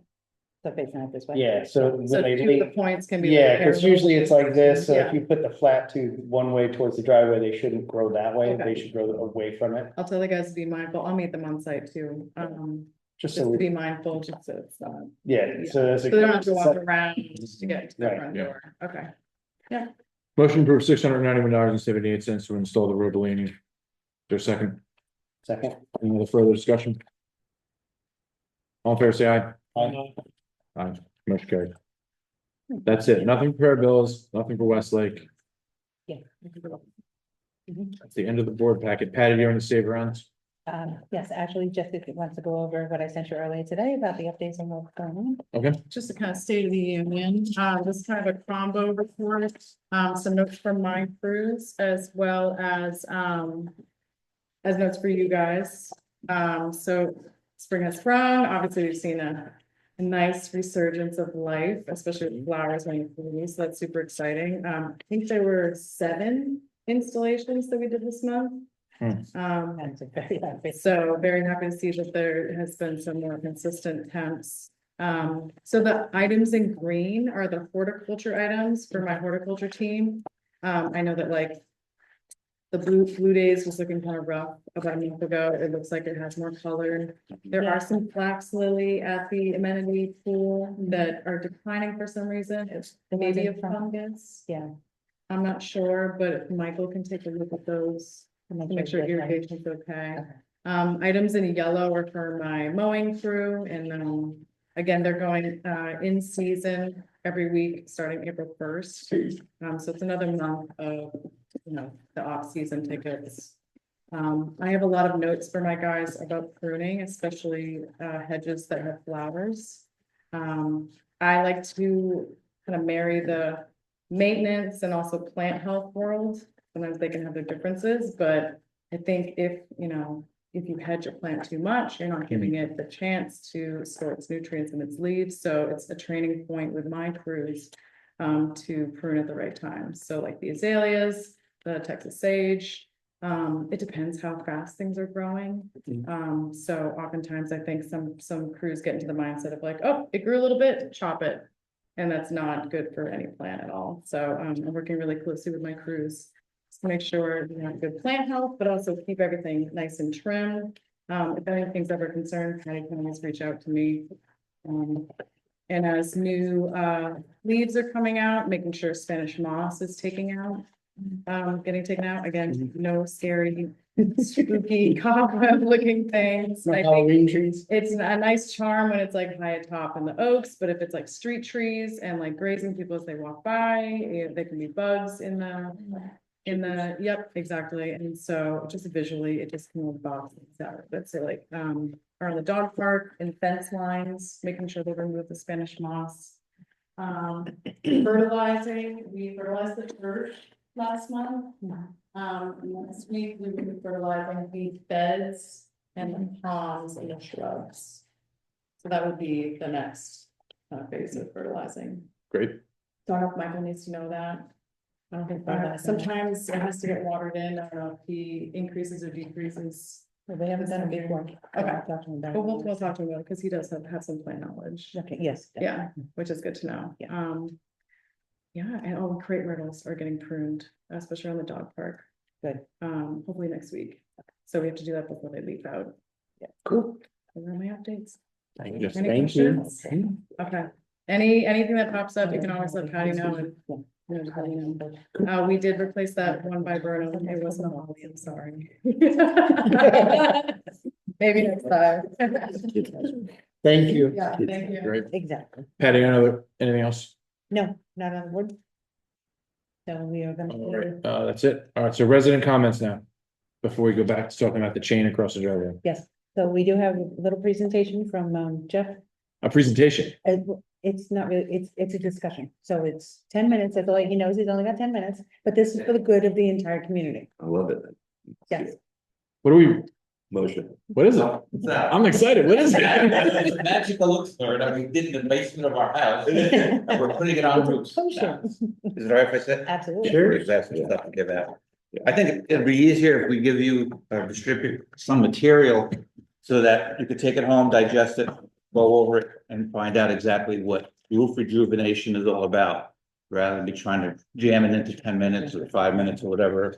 So facing out this way? yeah, so when So they two of lean, the points can be. yeah, because parallel. usually it's like this, so Yeah. if you put the flat two one way towards the driveway, they shouldn't grow that way, Okay. they should grow away from it. I'll tell the guys to be mindful. I'll meet them on site too. Just Just so to we, be mindful, just so it's not. yeah, so there's So they don't have to walk a. around just to get to the Right, front yeah. door. Okay. Motion approved $691.78 to install the Brobellini. There's second. Second. Any other further discussion? All in favor, say aye. Aye. Aye, motion carried. That's it. Nothing for bills, nothing for Westlake. Yeah. That's the end of the board packet. Patty, do you want to save rounds? Yes, actually, Jessica wants to go over what I sent you earlier today about the updates on what's going on. Okay, Just a kind of state of the union, this is kind of a combo report, some notes from my crews as well as notes for you guys. So spring has sprung, obviously we've seen a nice resurgence of life, especially with flowers when you bloom, so that's super exciting. I think there were 7 installations that we did this month. And it's very happy. So very happy to see that there has been some more consistent temps. So the items in green are the horticulture items for my horticulture team. I know that like the blue days was looking kind of rough about a month ago. It looks like it has more color. There are some flax lily at the amenity pool that are declining for some reason. It's The ones maybe a in front. fungus. Yeah. I'm not sure, but Michael can take a look at those. Make sure irrigation's okay. Items in yellow are for my mowing crew, and again, they're going in season every week, starting April 1st. So it's another month of, you know, the off-season tickets. I have a lot of notes for my guys about pruning, especially hedges that have flowers. I like to kind of marry the maintenance and also plant health world. Sometimes they can have their differences, but I think if you hedge a plant too much, you're not giving it the chance to store its nutrients in its leaves. So it's a training point with my crews to prune at the right time. So like the azaleas, the Texas sage, it depends how fast things are growing. So oftentimes I think some crews get into the mindset of like, oh, it grew a little bit, chop it. And that's not good for any plant at all. So I'm working really closely with my crews to make sure we have good plant health, but also keep everything nice and trim. If anything's ever concerned, Patty can always reach out to me. And as new leaves are coming out, making sure Spanish moss is getting taken out. Again, no scary, spooky cobweb looking things. I think Halloween trees. it's a nice charm when it's like high atop in the oaks, but if it's like street trees and like grazing people as they walk by, there can be bugs in the, yep, exactly. And so just visually, it just kind of boxes out. But so like, are the dog park and fence lines, making sure they remove the Spanish moss. Fertilizing, we fertilized the church last month. Next week we will be fertilizing the beds and the palms and the shrubs. So that would be the next phase of fertilizing. great. Don't know if Michael needs to know that. I don't think, sometimes it has to get watered in. I don't know if he increases or decreases. They haven't done it before. Okay. I'll talk to them about But it. we'll talk to him about it because he does have some plant knowledge. Okay, yes. Yeah, which is good to know. Yeah. Yeah, and all the crepe myrtles are getting pruned, especially on the dog park. Good. Hopefully next week. So we have to do that before they leaf out. Yeah. Cool. Those are my updates. Yes, Any Thank you. questions? Okay. Anything that pops up, you can always let Patty know and. We did replace that one by Burnham. It wasn't a Holly, I'm sorry. Maybe next time. Thank you. Yeah, thank you. Great. Exactly. Patty, anything else? No, not on the board. So we are gonna. All right, that's it. All right, so resident comments now. Before we go back to talking about the chain across the driveway. Yes, so we do have a little presentation from Jeff. A presentation. It's not really, it's a discussion, so it's 10 minutes, that's all, he knows he's only got 10 minutes, but this is for the good of the entire community. I love it. Yes, What are we, Motion. what is it? I'm excited. What is it? It's a magical experiment that we did in the basement of our house, and we're putting it on roofs now. Potion. Is it all right if I say? Absolutely. Sure. That's some stuff to give out. I think it'd be easier if we give you, distribute some material so that you could take it home, digest it, go over it and find out exactly what roof rejuvenation is all about. Rather than be trying to jam it into 10 minutes or 5 minutes or whatever.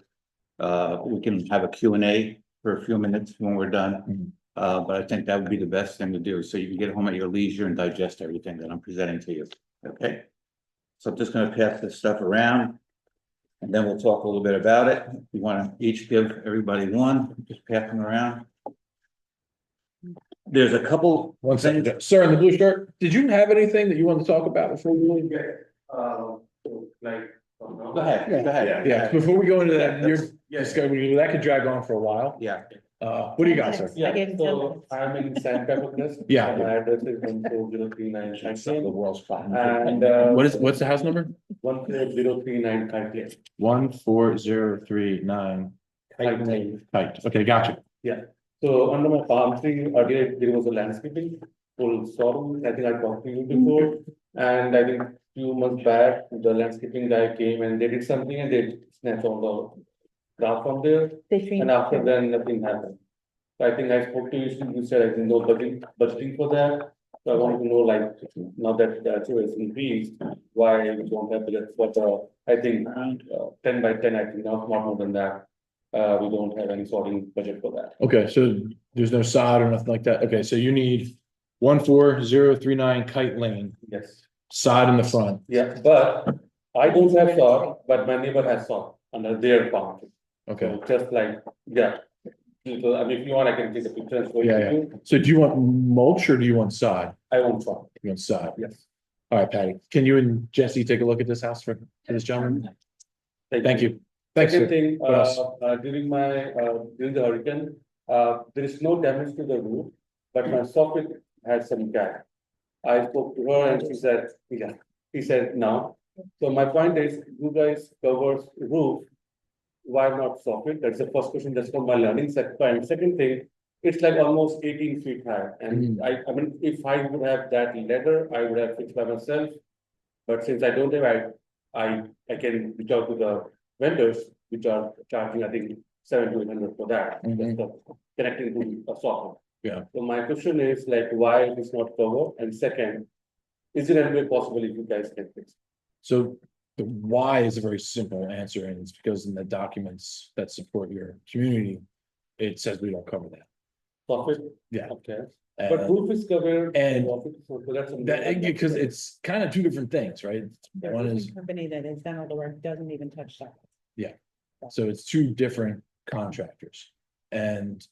We can have a Q&A for a few minutes when we're done. But I think that would be the best thing to do, so you can get home at your leisure and digest everything that I'm presenting to you, okay? So I'm just gonna pass this stuff around. And then we'll talk a little bit about it. We wanna each give everybody one, just pass them around. There's a couple. One second, sir, in the blue shirt, did you have anything that you wanted to talk about before we leave? Go ahead, go ahead. Yeah, before we go into that, you're, Yeah. that could drag on for a while. Yeah. What do you got, sir? I gave him 10 minutes. I'm in Sandpepper Crest. Yeah. My address is 14039 The Shanklin. world's fine. And What's the house number? 14039 Shanklin. 14039. Height, okay, gotcha. So under my palm tree, earlier there was a landscaping full storm. I think I talked to you before. And I think few months back, the landscaping guy came and they did something and they snatched all the grass from there. They treat- And after then, nothing happened. So I think I spoke to you, you said I think no budgeting for that. So I wanted to know, like, now that the actual is increased, why we don't have budget, but I think 10 by 10, I think not more than that. We don't have any sorting budget for that. Okay, so there's no sod or nothing like that. Okay, so you need 14039 Kite Lane, Yes, sod in the front. yeah, but I don't have saw, but my neighbor has saw under their farm. Okay, So just like, yeah. So, I mean, if you want, I can take a picture and show Yeah, you. so do you want mulch or do you want sod? I won't saw, You want sod? yes. All right, Patty, can you and Jesse take a look at this house for this gentleman? Thank you. Thanks, Second sir. thing, What else? during the hurricane, there is no damage to the roof, but my soffit had some crack. I spoke to her and she said, yeah, she said, no. So my point is, you guys covers roof, why not soffit? That's the first question, just from my learning set point. Second thing, it's like almost 18 feet high, and I mean, if I would have that ladder, I would have fixed by myself. But since I don't have, I can reach out to the vendors, which are charging, I think, 700 to 800 for that, just connecting to a socket. Yeah. So my question is like, why it is not covered? And second, is it any way possible if you guys can fix? So the why is a very simple answer, and it's because in the documents that support your community, it says we don't cover that. Soffit? Yeah. Okay, but And roof is covered. and soffit is not, so that's. that, because it's kind of two different things, right? The One is, roofing company that has done all the work doesn't even touch that. so it's two different contractors. And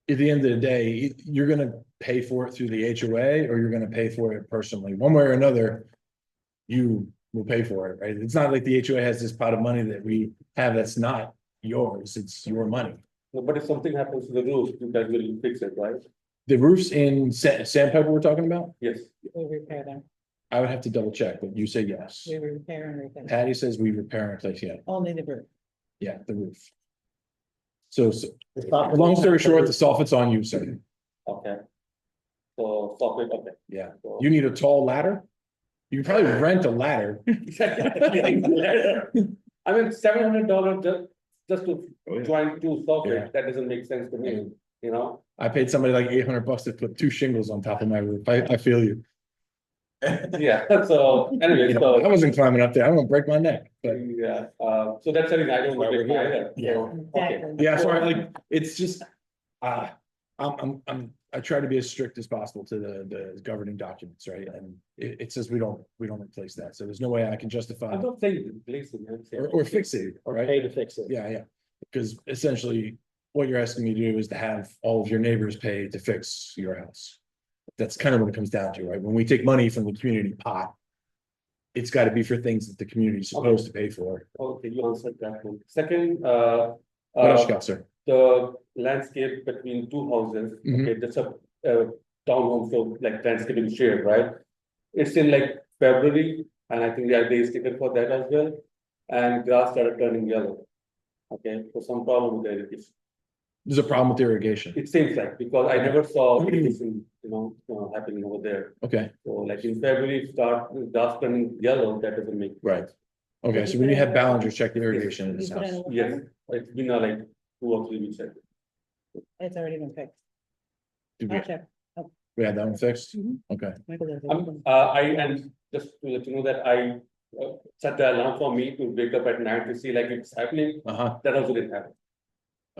at the end of the day, you're gonna pay for it through the HOA or you're gonna pay for it personally, one way or another. You will pay for it, right? It's not like the HOA has this pot of money that we have that's not yours, it's your money. No, but if something happens to the roof, you guys will fix it, right? The roofs in Sandpiper we're talking about, Yes. We repair them, I would have to double check, but you say yes. we repair and replace, Patty says we repair and replace, yeah, only the roof. yeah, the roof. So, long story short, the soffit's on you, sir. Okay. So soffit, okay. Yeah, So- you need a tall ladder. You can probably rent a ladder. I mean, $700 just to join two Yeah. soffit, that doesn't make sense to me, you know? I paid somebody like $800 to put 2 shingles on top of my roof. I feel you. Yeah, so anyway, You know, I so, wasn't climbing up there. I'm gonna break my neck, but yeah, so that's something I don't know either. Yeah. So, okay. Exactly. yeah, sorry, like, it's just, I try to be as strict as possible to the governing documents, right? And it says we don't replace that. So there's no way I can justify I'm not saying replace it, I'm saying- or fix it, right? Pay to fix it. Yeah, yeah, because essentially what you're asking me to do is to have all of your neighbors pay to fix your house. That's kind of what it comes down to, right? When we take money from the community pot it's gotta be for things that the community's supposed to pay for. Okay, you answered that one. Second, What else you got, sir? the landscape between two houses, Mhm. okay, that's a townhome, so like landscaping shared, right? It's in like February, and I think there is ticket for that as well, and grass started turning yellow. Okay, so some problem with the irrigation. There's a problem with irrigation. It seems like, because I never saw irrigation, happening over there. Okay, So like in February, it start grass turning yellow, that doesn't make. right. Okay, so when you have Ballinger check the irrigation in You his put in house. a Yes, permit? it's been like 2 or 3 weeks. I think. It's already been fixed. Did I'll check. we had that one fixed? Mhm. Okay, Maybe there's a- And just to let you know that I set the alarm for me to wake up at night to see like it's happening, uh-huh, that also didn't happen.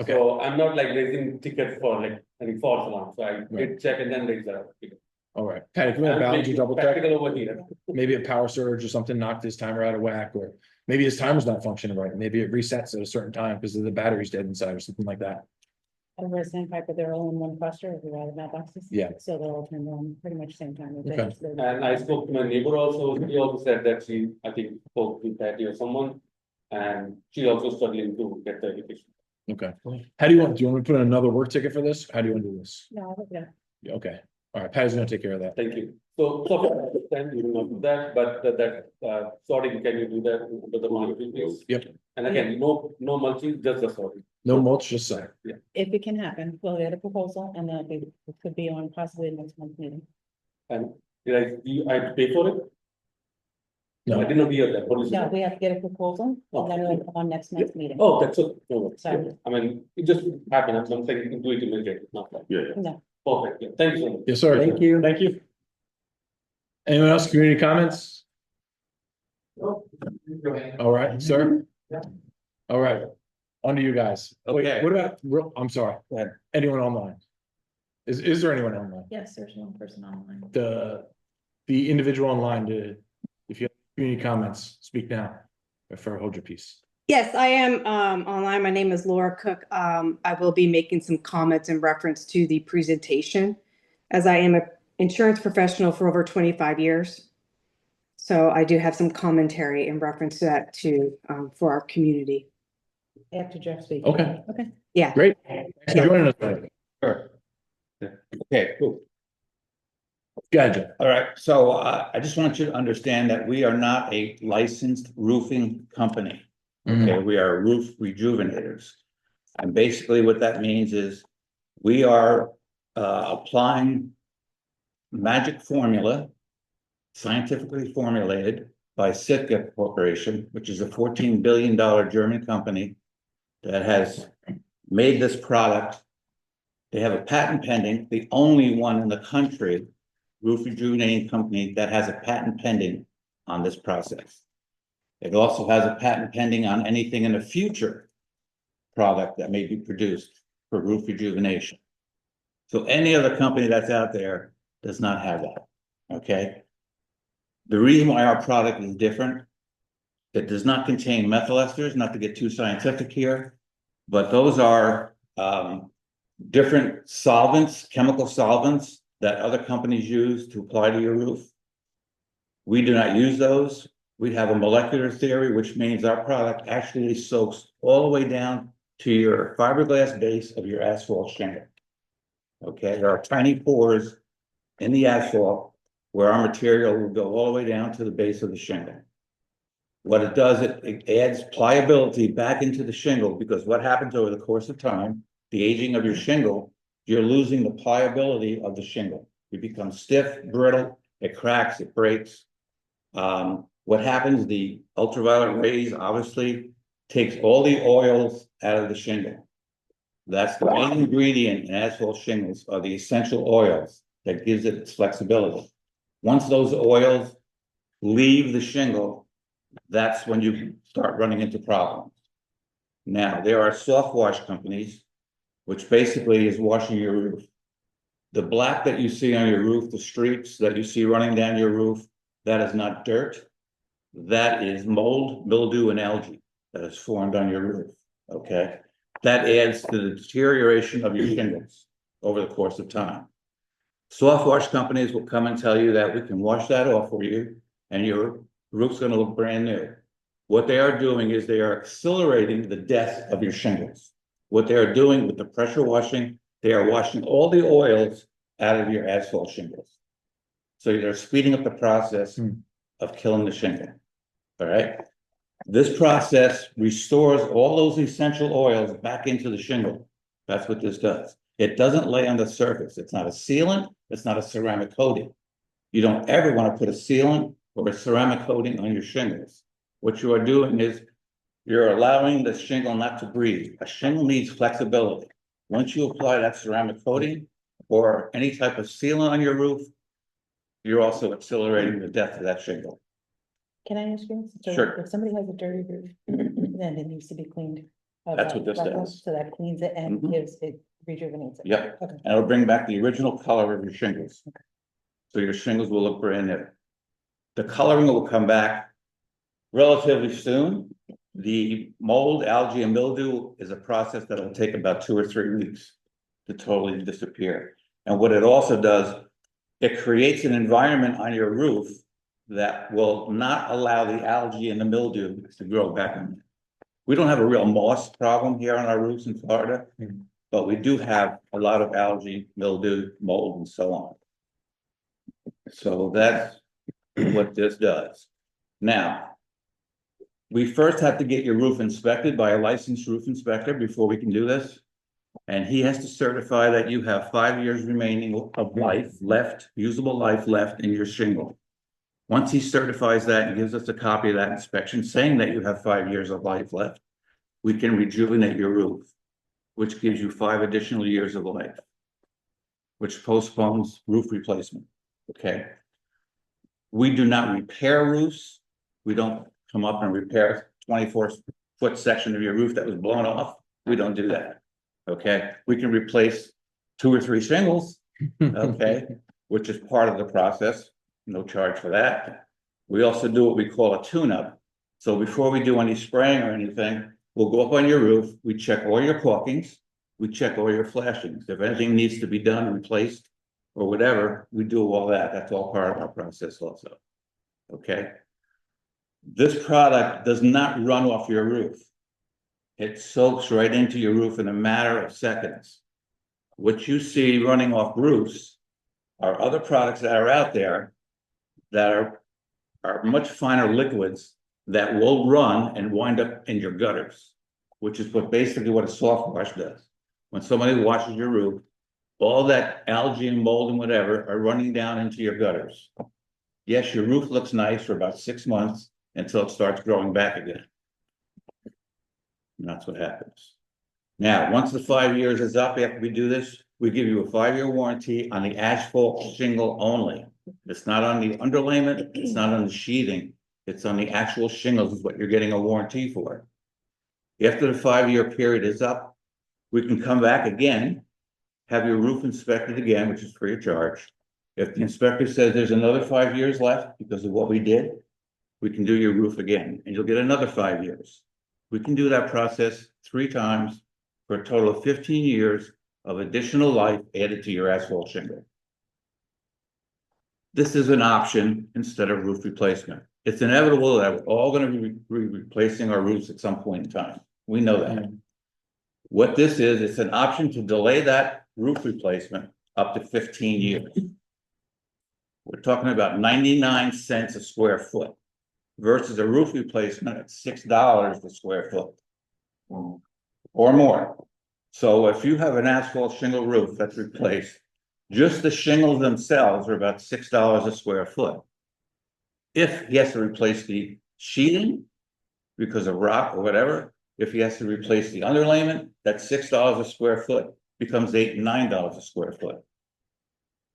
okay, So I'm not like raising tickets for like any false alarm, so I did check and then raise the ticket. all right. Patty, can we have I'm Ballinger being double check? practical over here. Maybe a power surge or something knocked his timer out of whack, or maybe his timer's not functioning right. Maybe it resets at a certain time because the battery's dead inside or something like that. Over a sandpiper, they're all in one cluster, if you're out of mailboxes. Yeah. So they're all turned on pretty much same time. Okay. And I spoke to my neighbor also, he also said that she, I think, spoke to Patty or someone. And she also struggling to get the education. Okay, how do you want me to put in another work ticket for this? How do you want to do this? No, yeah. Yeah, okay, all right, Patty's gonna take care of that. Thank you. So far, I understand you will not do that, but sorting, can you do that with the monitoring, please? Yep. And again, no mulching, just the sorting. No mulch, just so. If it can happen, we'll get a proposal and then it could be on possibly next month's meeting. And I have to pay for it? I No, did not hear that. What is No, it? we have to get a proposal and then we'll on next month's meeting. Oh, that's it. No, Sorry. I mean, it just happened. I'm saying intuitive, it's not like. Yeah. No. Perfect. Yeah. Thank you so much. yes, sir. Thank you. Thank you. Anyone else, community comments? All right, sir. All right, on to you guys. Wait, Okay. what about, I'm sorry, Go ahead. anyone online? Is there anyone online? Yes, there's one person online. The individual online, if you have community comments, speak now. Or hold your peace. Yes, I am online. My name is Laura Cook. I will be making some comments in reference to the presentation, as I am an insurance professional for over 25 years. So I do have some commentary in reference to that too, for our community. After Jeff speaks. Okay. Okay. Yeah. Great, thanks for joining us. Go Sure. Okay, cool. ahead, Jim. All right, so I just want you to understand that we are not a licensed roofing company. Okay, we are roof rejuvenators. And basically what that means is we are applying magic formula, scientifically formulated by Sitka Corporation, which is a $14 billion German company that has made this product. They have a patent pending, the only one in the country, roof rejuvenating company that has a patent pending on this process. It also has a patent pending on anything in the future product that may be produced for roof rejuvenation. So any other company that's out there does not have that, okay? The reason why our product is different, it does not contain methyl esters, not to get too scientific here, but those are different solvents, chemical solvents that other companies use to apply to your roof. We do not use those. We have a molecular theory, which means our product actually soaks all the way down to your fiberglass base of your asphalt shingle. Okay, there are tiny pores in the asphalt where our material will go all the way down to the base of the shingle. What it does, it adds pliability back into the shingle, because what happens over the course of time, the aging of your shingle, you're losing the pliability of the shingle. It becomes stiff, brittle, it cracks, it breaks. What happens, the ultraviolet rays obviously takes all the oils out of the shingle. That's the main ingredient in asphalt shingles, are the essential oils that gives it its flexibility. Once those oils leave the shingle, that's when you start running into problems. Now, there are soft wash companies, which basically is washing your roof. The black that you see on your roof, the streaks that you see running down your roof, that is not dirt. That is mold, mildew, and algae that is formed on your roof, okay? That adds to the deterioration of your shingles over the course of time. Soft wash companies will come and tell you that we can wash that off for you and your the roof's gonna look brand new. What they are doing is they are accelerating the death of your shingles. What they are doing with the pressure washing, they are washing all the oils out of your asphalt shingles. So they're speeding up the process of killing the shingle. All right? This process restores all those essential oils back into the shingle. That's what this does. It doesn't lay on the surface. It's not a sealant. It's not a ceramic coating. You don't ever want to put a sealant or a ceramic coating on your shingles. What you are doing is you're allowing the shingle not to breathe. A shingle needs flexibility. Once you apply that ceramic coating or any type of sealant on your roof, you're also accelerating the death of that shingle. Can I ask you? So Sure. If somebody has a dirty roof, then it needs to be cleaned. That's what this Russell, does. So that cleans it and Mhm. gives it, rejuvenates it. Yep, Okay. and it'll bring back the original color of your shingles. So your shingles will look brand new. The coloring will come back relatively soon. The mold, algae, and mildew is a process that will take about 2 or 3 weeks to totally disappear. And what it also does, it creates an environment on your roof that will not allow the algae and the mildew to grow back in. We don't have a real moss problem here on our roofs in Florida, but we do have a lot of algae, mildew, mold, and so on. So that's what this does. Now, we first have to get your roof inspected by a licensed roof inspector before we can do this. And he has to certify that you have 5 years remaining of life left, usable life left in your shingle. Once he certifies that and gives us a copy of that inspection saying that you have 5 years of life left, we can rejuvenate your roof, which gives you 5 additional years of life, which postpones roof replacement. Okay. We do not repair roofs. We don't come up and repair 24-foot section of your roof that was blown off. We don't do that. Okay. We can replace 2 or 3 shingles. Okay. Which is part of the process. No charge for that. We also do what we call a tune-up. So before we do any spraying or anything, we'll go up on your roof. We check all your caulkings. We check all your flashings. If anything needs to be done, replaced, or whatever, we do all that. That's all part of our process also. Okay. This product does not run off your roof. It soaks right into your roof in a matter of seconds. What you see running off roofs are other products that are out there that are much finer liquids that will run and wind up in your gutters, which is basically what a soft wash does. When somebody washes your roof, all that algae and mold and whatever are running down into your gutters. Yes, your roof looks nice for about 6 months until it starts growing back again. And that's what happens. Now, once the 5 years is up after we do this, we give you a 5-year warranty on the asphalt shingle only. It's not on the underlayment, it's not on the sheathing, it's on the actual shingles is what you're getting a warranty for. After the 5-year period is up, we can come back again, have your roof inspected again, which is free of charge. If the inspector says there's another 5 years left because of what we did, we can do your roof again and you'll get another 5 years. We can do that process 3 times for a total of 15 years of additional life added to your asphalt shingle. This is an option instead of roof replacement. It's inevitable that we're all going to be replacing our roofs at some point in time. We know that. What this is, it's an option to delay that roof replacement up to 15 years. We're talking about 99 cents a square foot versus a roof replacement at $6 a square foot or more. So if you have an asphalt shingle roof that's replaced, just the shingles themselves are about $6 a square foot. If he has to replace the sheathing because of rock or whatever, if he has to replace the underlayment, that's $6 a square foot becomes $8 and $9 a square foot.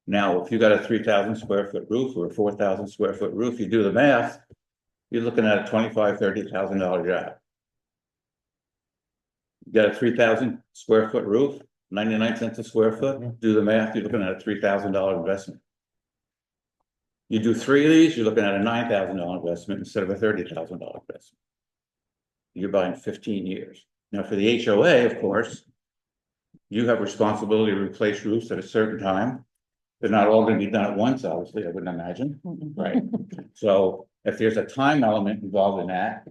Now, if you got a 3,000 square foot roof or a 4,000 square foot roof, you do the math, you're looking at a $25,000, $30,000 job. You got a 3,000 square foot roof, 99 cents a square foot, do the math, you're looking at a $3,000 investment. You do 3 of these, you're looking at a $9,000 investment instead of a $30,000 investment. You're buying 15 years. Now for the HOA, of course, you have responsibility to replace roofs at a certain time. They're not all going to be done at once, obviously, I wouldn't imagine. Right. So if there's a time element involved in that,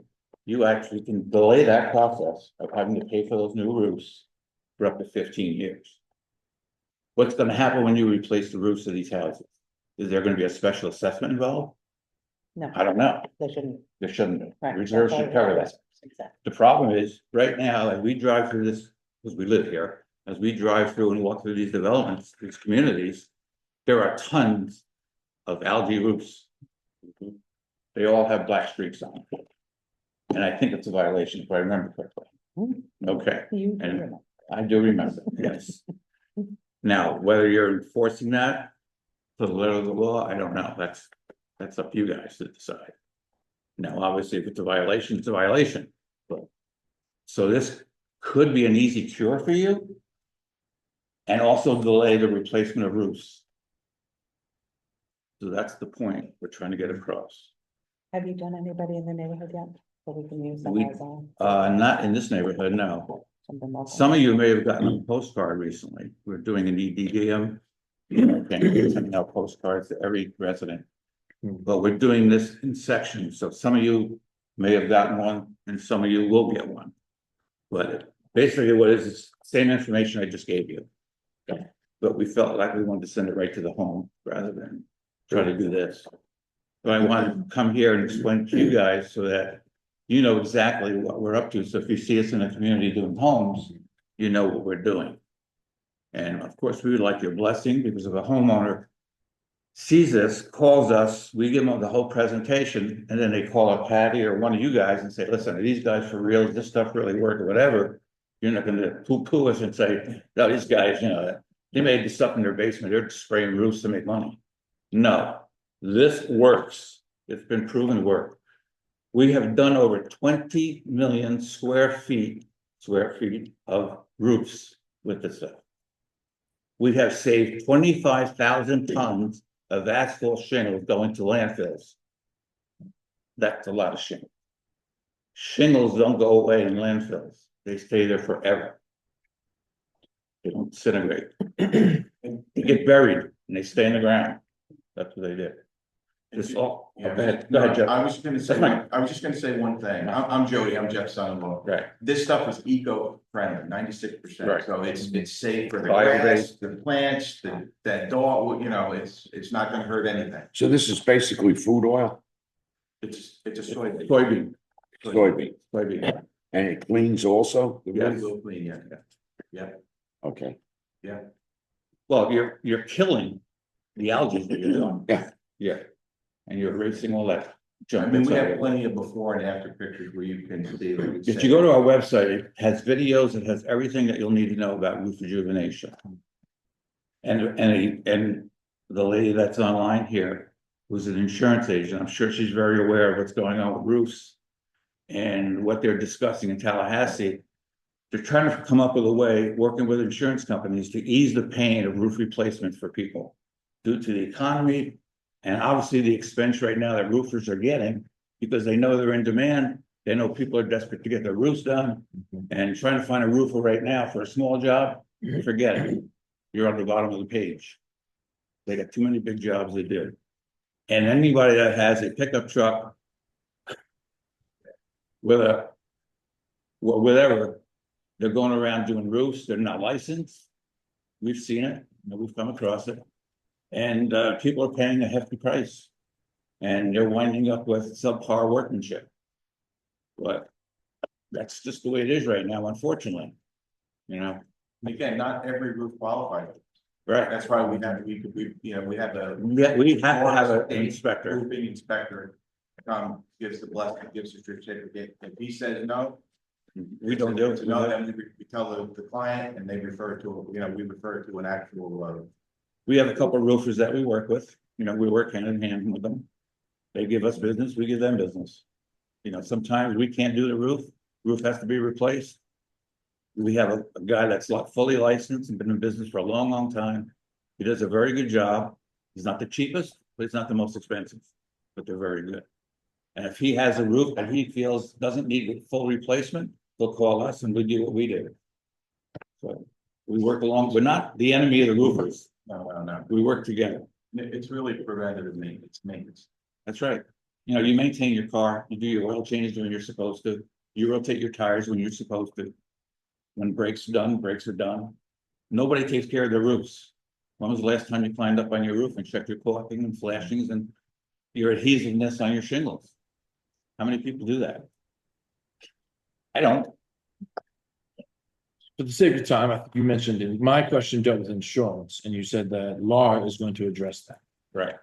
you actually can delay that process of having to pay for those new roofs for up to 15 years. What's gonna happen when you replace the roofs of these houses? Is there gonna be a special assessment involved? No, I don't know. they shouldn't. There shouldn't be. Right, Reserves that's should why cover we that. have exactly. The problem is, right now, as we drive through this, because we live here, as we drive through and walk through these developments, these communities, there are tons of algae roofs. They all have black streaks on them. And I think it's a violation, if I remember correctly. Okay, You do and remember. I do remember, yes. Now, whether you're enforcing that to the letter of the law, I don't know. That's up to you guys to decide. Now, obviously, if it's a violation, it's a violation, but. So this could be an easy cure for you. And also delay the replacement of roofs. So that's the point we're trying to get across. Have you done anybody in the neighborhood yet? So we can use that We- as a. Not in this neighborhood, no. Something local. Some of you may have gotten a postcard recently. We're doing an EDDM. Sending out postcards to every resident. But we're doing this in sections, so some of you may have gotten one and some of you will get one. But basically what is the same information I just gave you. But we felt like we wanted to send it right to the home rather than try to do this. So I wanted to come here and explain to you guys so that you know exactly what we're up to. So if you see us in a community doing homes, you know what we're doing. And of course, we would like your blessing because if a homeowner sees this, calls us, we give them the whole presentation, and then they call up Patty or one of you guys and say, listen, are these guys for real? Does this stuff really work or whatever? You're not gonna poo-poo us and say, no, these guys, you know, they made this stuff in their basement, they're spraying roofs to make money. No, this works. It's been proven to work. We have done over 20 million square feet of roofs with this stuff. We have saved 25,000 tons of asphalt shingles going to landfills. That's a lot of shingles. Shingles don't go away in landfills. They stay there forever. They don't disintegrate. They get buried and they stay in the ground. That's what they did. Just all, Yeah. go ahead, Jeff. I was just gonna say, That's fine. I was just gonna say one thing. I'm Jody, I'm Jeff's son-in-law. Right. This stuff is eco-friendly, 96%. Right. So it's safe for the Bio-based. grass, the plants, the dog, you know, it's not gonna hurt anything. So this is basically food oil, It's a soybean. soybean, and it cleans also? the Yeah, roof? we'll clean, yeah. Okay, Well, you're killing the algae that you're doing. Yeah. Yeah. And you're erasing all that I junk. mean, we inside. have plenty of before and after pictures where you can see. like you If said. you go to our website, it has videos, it has everything that you'll need to know about roof rejuvenation. And the lady that's online here was an insurance agent. I'm sure she's very aware of what's going on with roofs. And what they're discussing in Tallahassee. They're trying to come up with a way, working with insurance companies to ease the pain of roof replacement for people. Due to the economy and obviously the expense right now that roofers are getting, because they know they're in demand. They know people are desperate to get their roofs done. And trying to find a roofer right now for a small job, forget it. You're on the bottom of the page. They got too many big jobs to do. And anybody that has a pickup truck with whatever, they're going around doing roofs, they're not licensed. We've seen it, we've come across it. And people are paying a hefty price. And they're winding up with subpar workmanship. But that's just the way it is right now, unfortunately. You know, Again, not every roof qualifies. right? That's why we have a. We have to have an inspector. Roofing inspector, gives the blessing, gives the certificate. If he says no. We don't do it. No, then we tell the client and they refer to, we refer to an actual, We have a couple of roofers that we work with, we work hand in hand with them. They give us business, we give them business. Sometimes we can't do the roof has to be replaced. We have a guy that's fully licensed and been in business for a long, long time. He does a very good job. He's not the cheapest, but he's not the most expensive, but they're very good. And if he has a roof that he feels doesn't need full replacement, he'll call us and we do what we do. So we work along, we're not the enemy of the roofers. no. We work together. It's really preventative maintenance. That's right. You know, you maintain your car, you do your oil changes when you're supposed to, you rotate your tires when you're supposed to. When brakes are done, brakes are done. Nobody takes care of their roofs. When was the last time you climbed up on your roof and checked your caulking and flashings and your adhesiveness on your shingles? How many people do that? I don't. For the sake of time, I think you mentioned it. My question dealt with insurance, and you said that Laura is going to address that. Right.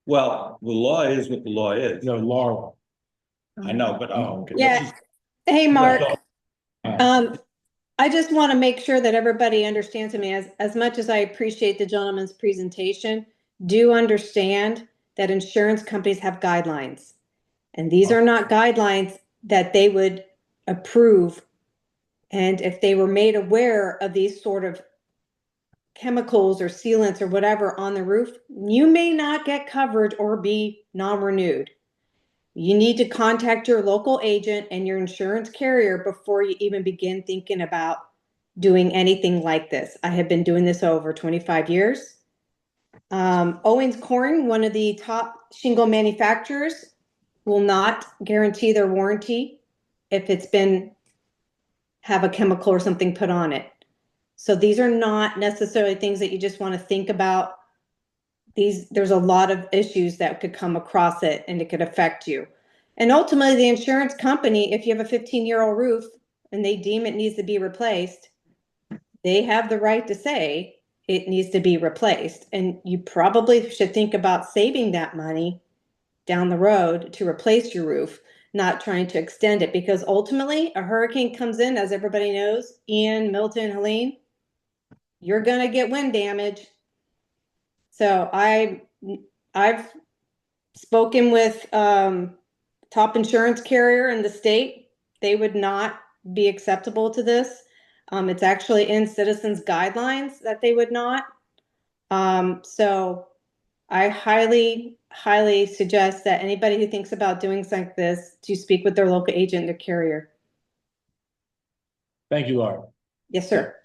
Well, the law is what the law is. No, Laura. I know, but okay. Yeah. Hey, Mark. Uh, I just want to make sure that everybody understands me as much as I appreciate the gentleman's presentation, do understand that insurance companies have guidelines. And these are not guidelines that they would approve. And if they were made aware of these sort of chemicals or sealants or whatever on the roof, you may not get covered or be non-renewed. You need to contact your local agent and your insurance carrier before you even begin thinking about doing anything like this. I have been doing this over 25 years. Owens Corning, one of the top shingle manufacturers, will not guarantee their warranty if it's been have a chemical or something put on it. So these are not necessarily things that you just want to think about. There's a lot of issues that could come across it and it could affect you. And ultimately the insurance company, if you have a 15-year-old roof and they deem it needs to be replaced, they have the right to say it needs to be replaced. And you probably should think about saving that money down the road to replace your roof, not trying to extend it, because ultimately a hurricane comes in, as everybody knows, Ian, Milton, Helene, you're going to get wind damage. So I've spoken with top insurance carrier in the state. They would not be acceptable to this. It's actually in citizens guidelines that they would not. So I highly, highly suggest that anybody who thinks about doing something like this to speak with their local agent or carrier. Thank you, Laura. Yes, sir.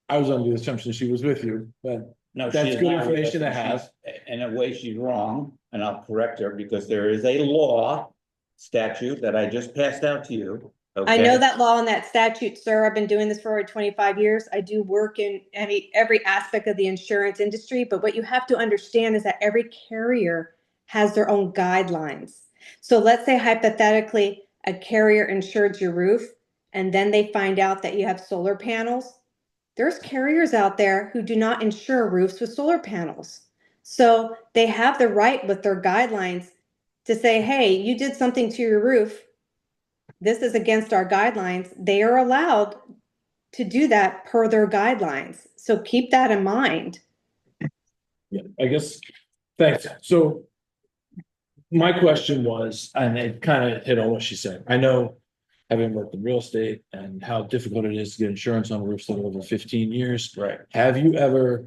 I was under the assumption she was with you, but No, that's she is good not with information to us, and have. In a way, she's wrong, and I'll correct her, because there is a law statute that I just passed out to you. I know Okay? that law and that statute, sir. I've been doing this for over 25 years. I do work in every aspect of the insurance industry, but what you have to understand is that every carrier has their own guidelines. So let's say hypothetically a carrier insures your roof and then they find out that you have solar panels. There's carriers out there who do not insure roofs with solar panels. So they have the right with their guidelines to say, hey, you did something to your roof. This is against our guidelines. They are allowed to do that per their guidelines. So keep that in mind. Yeah, I guess, thanks. So my question was, and it kind of hit on what she said. I know, having worked in real estate and how difficult it is to get insurance on roofs that are over 15 years. Right. Have you ever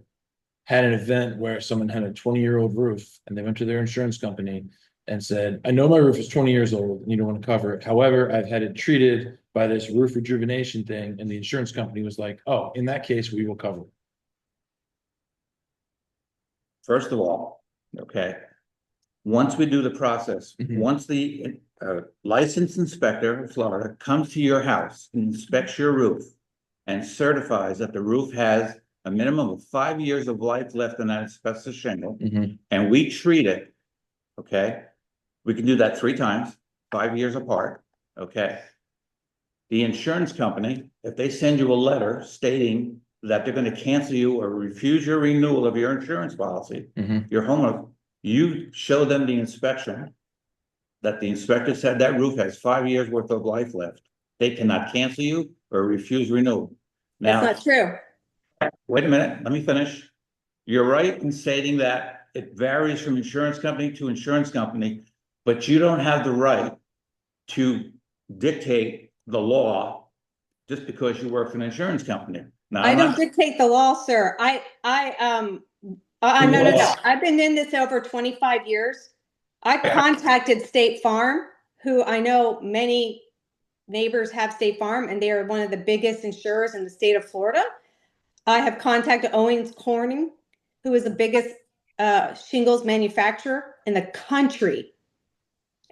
had an event where someone had a 20-year-old roof and they went to their insurance company and said, I know my roof is 20 years old and you don't want to cover it. However, I've had it treated by this roof rejuvenation thing, and the insurance company was like, oh, in that case, we will cover it. First of all, okay, once we do the process, Mhm. once the licensed inspector of Florida comes to your house and inspects your roof and certifies that the roof has a minimum of 5 years of life left in that asbestos shingle, Mhm. and we treat it, okay, we can do that 3 times, 5 years apart, okay? The insurance company, if they send you a letter stating that they're gonna cancel you or refuse your renewal of your insurance policy, Mhm. your homeowner, you show them the inspection, that the inspector said that roof has 5 years worth of life left. They cannot cancel you or refuse renewal. Now, That's not true. wait a minute, let me finish. You're right in stating that it varies from insurance company to insurance company, but you don't have the right to dictate the law just because you work for an insurance company. Now, I I'm don't not, dictate the law, sir. No. I've been in this over 25 years. I contacted State Farm, who I know many neighbors have State Farm, and they are one of the biggest insurers in the state of Florida. I have contacted Owens Corning, who is the biggest shingles manufacturer in the country.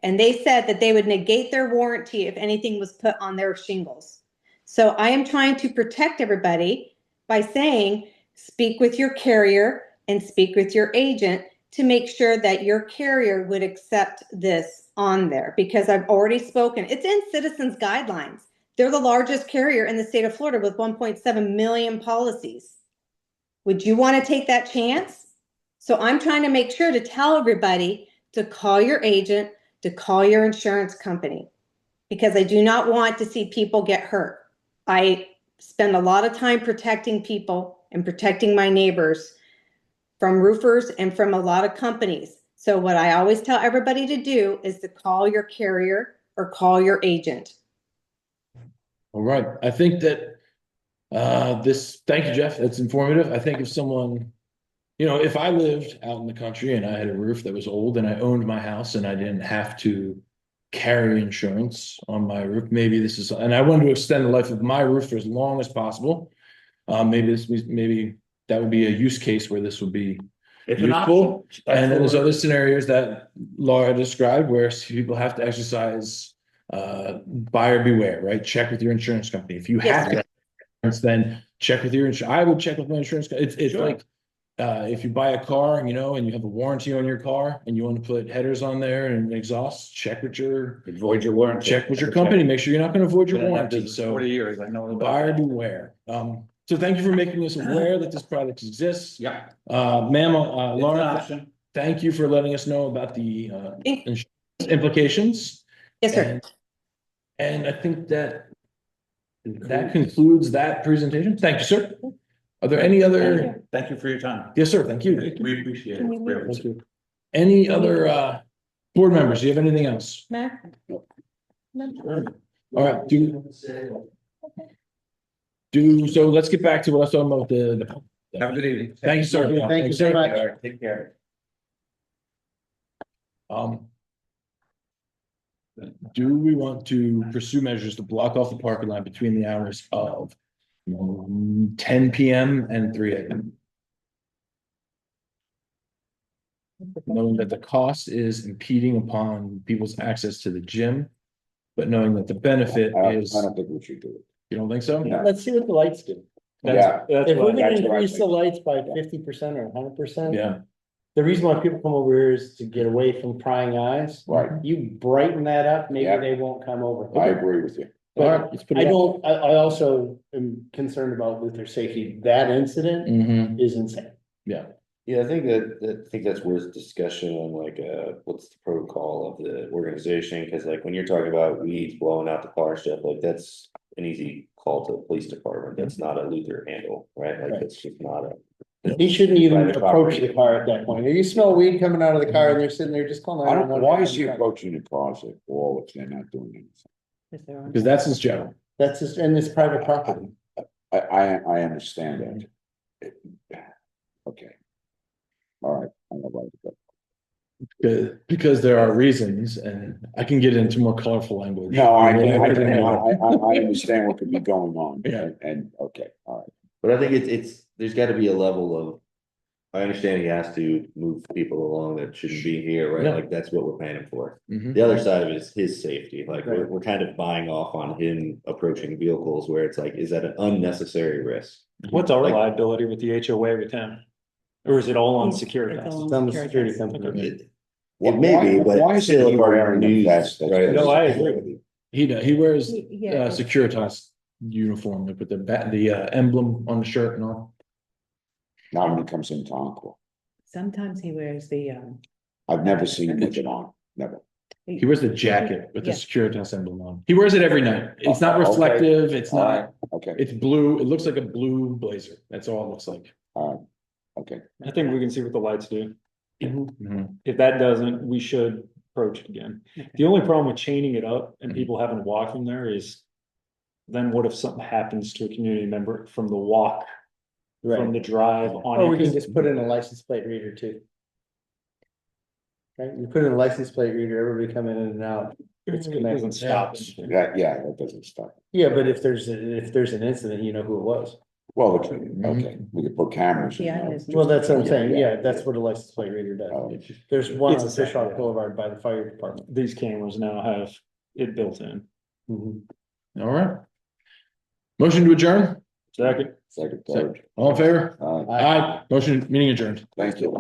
And they said that they would negate their warranty if anything was put on their shingles. So I am trying to protect everybody by saying, speak with your carrier and speak with your agent to make sure that your carrier would accept this on there, because I've already spoken. It's in Citizens Guidelines. They're the largest carrier in the state of Florida with 1.7 million policies. Would you want to take that chance? So I'm trying to make sure to tell everybody to call your agent, to call your insurance company, because I do not want to see people get hurt. I spend a lot of time protecting people and protecting my neighbors from roofers and from a lot of companies. So what I always tell everybody to do is to call your carrier or call your agent. All right, I think that thank you, Jeff, that's informative. I think if someone, if I lived out in the country and I had a roof that was old and I owned my house and I didn't have to carry insurance on my roof, and I wanted to extend the life of my roof for as long as possible. Maybe that would be a use case where this would be It's an useful. option. And then there's other scenarios that Laura described where people have to exercise buyer beware, right? Check with your insurance company. If you have to insurance, then check with your insurance. I would check with my insurance. It's Sure. like if you buy a car, and you have a warranty on your car and you want to put headers on there and exhaust, check with your Avoid your warranty. check with your company, make sure you're not going to avoid your Been in that warranty. business So 40 years, I know about buyer that. beware. So thank you for making us aware that this product exists. Yeah. Ma'am, It's an Laura, option. thank you for letting us know about the insurance implications. Yes, sir. And I think that concludes that presentation. Thank you, sir. Are there any other? Thank you for your time. Yes, sir. Thank you. We appreciate it. Thank you. Any other board members? Do you have anything else? Mac? All right. So let's get back to what I was talking about the Have a good evening. Thank you, sir. Thank you so much. Take care. Do we want to pursue measures to block off the parking lot between the hours of 10 PM and 3 AM? Knowing that the cost is impeding upon people's access to the gym, but knowing that the benefit is, I don't think we should do it. you don't think so? No. Let's see what the lights do. Yeah. If we're gonna that's what I increase the think. lights by 50% or 100%. Yeah, The reason why people come over here is to get away from prying eyes. Right, You brighten that up, maybe Yeah. they won't come over. I agree with you. all right, But let's put I it up. don't, I also am concerned about with their safety. That incident Mhm. is insane. Yeah, Yeah, I think that's worth discussion on like, what's the protocol of the organization? Cause like when you're talking about weeds blowing out the car stuff, like that's an easy call to the police department. That's not a Luther handle, right? Like that's just not a. He shouldn't even Private approach property. the car at that point. You smell weed coming out of the car and they're sitting there just calling. I don't, why is he approaching the cars at all if they're not doing anything? because that's his job. That's just, and it's private property. I understand that. Okay. All right. I don't know about that. Because there are reasons, and I can get into more colorful language. No, I understand what could be going on. Yeah. And, okay, all right. But I think there's gotta be a level of, I understand he has to move people along that shouldn't be here, right? Yeah. Like, that's what we're paying him for. Mhm. The other side of it is his safety, like, we're kind of buying off on him approaching vehicles where it's like, is that an unnecessary risk? What's our Like- liability with the HOA with him? Or is it all on security? It's all- Some security company. It may be, but Why is still he if our wearing a news, vest? That's right? No, I agree. He wears Yeah. Securitas uniform with the emblem on the shirt and all. Now when he comes into Encore, Sometimes he wears the, I've never seen him with it on, never. He wears the jacket with the Yeah. Securitas emblem on. He wears it every night. It's not Okay. reflective. It's All right, not, okay, it's blue. It looks like a blue blazer. That's all it looks like. all right, okay. I think we can see what the lights do. Mhm. If that doesn't, we should approach it again. The only problem with chaining it up and people having to walk from there is. Then what if something happens to a community member from the walk, from the drive on? Or we it? can just put in a license plate reader too. Right, you put in a license plate reader, everybody coming in and out. It's It connected. doesn't stop. Yeah, that doesn't stop. Yeah, but if there's an incident, you know who it was. Well, okay, we could put cameras. in Yeah, there. it's- Well, that's what I'm saying, Yeah, yeah, that's what a license plate reader Oh. does. There's one It's on the same, Fish Hawk yeah. Boulevard by the fire department. These cameras now have it built in. All right. Motion to adjourn, Second. Second, third. all in favor? Aye. Aye, motion, meeting adjourned. Thank you.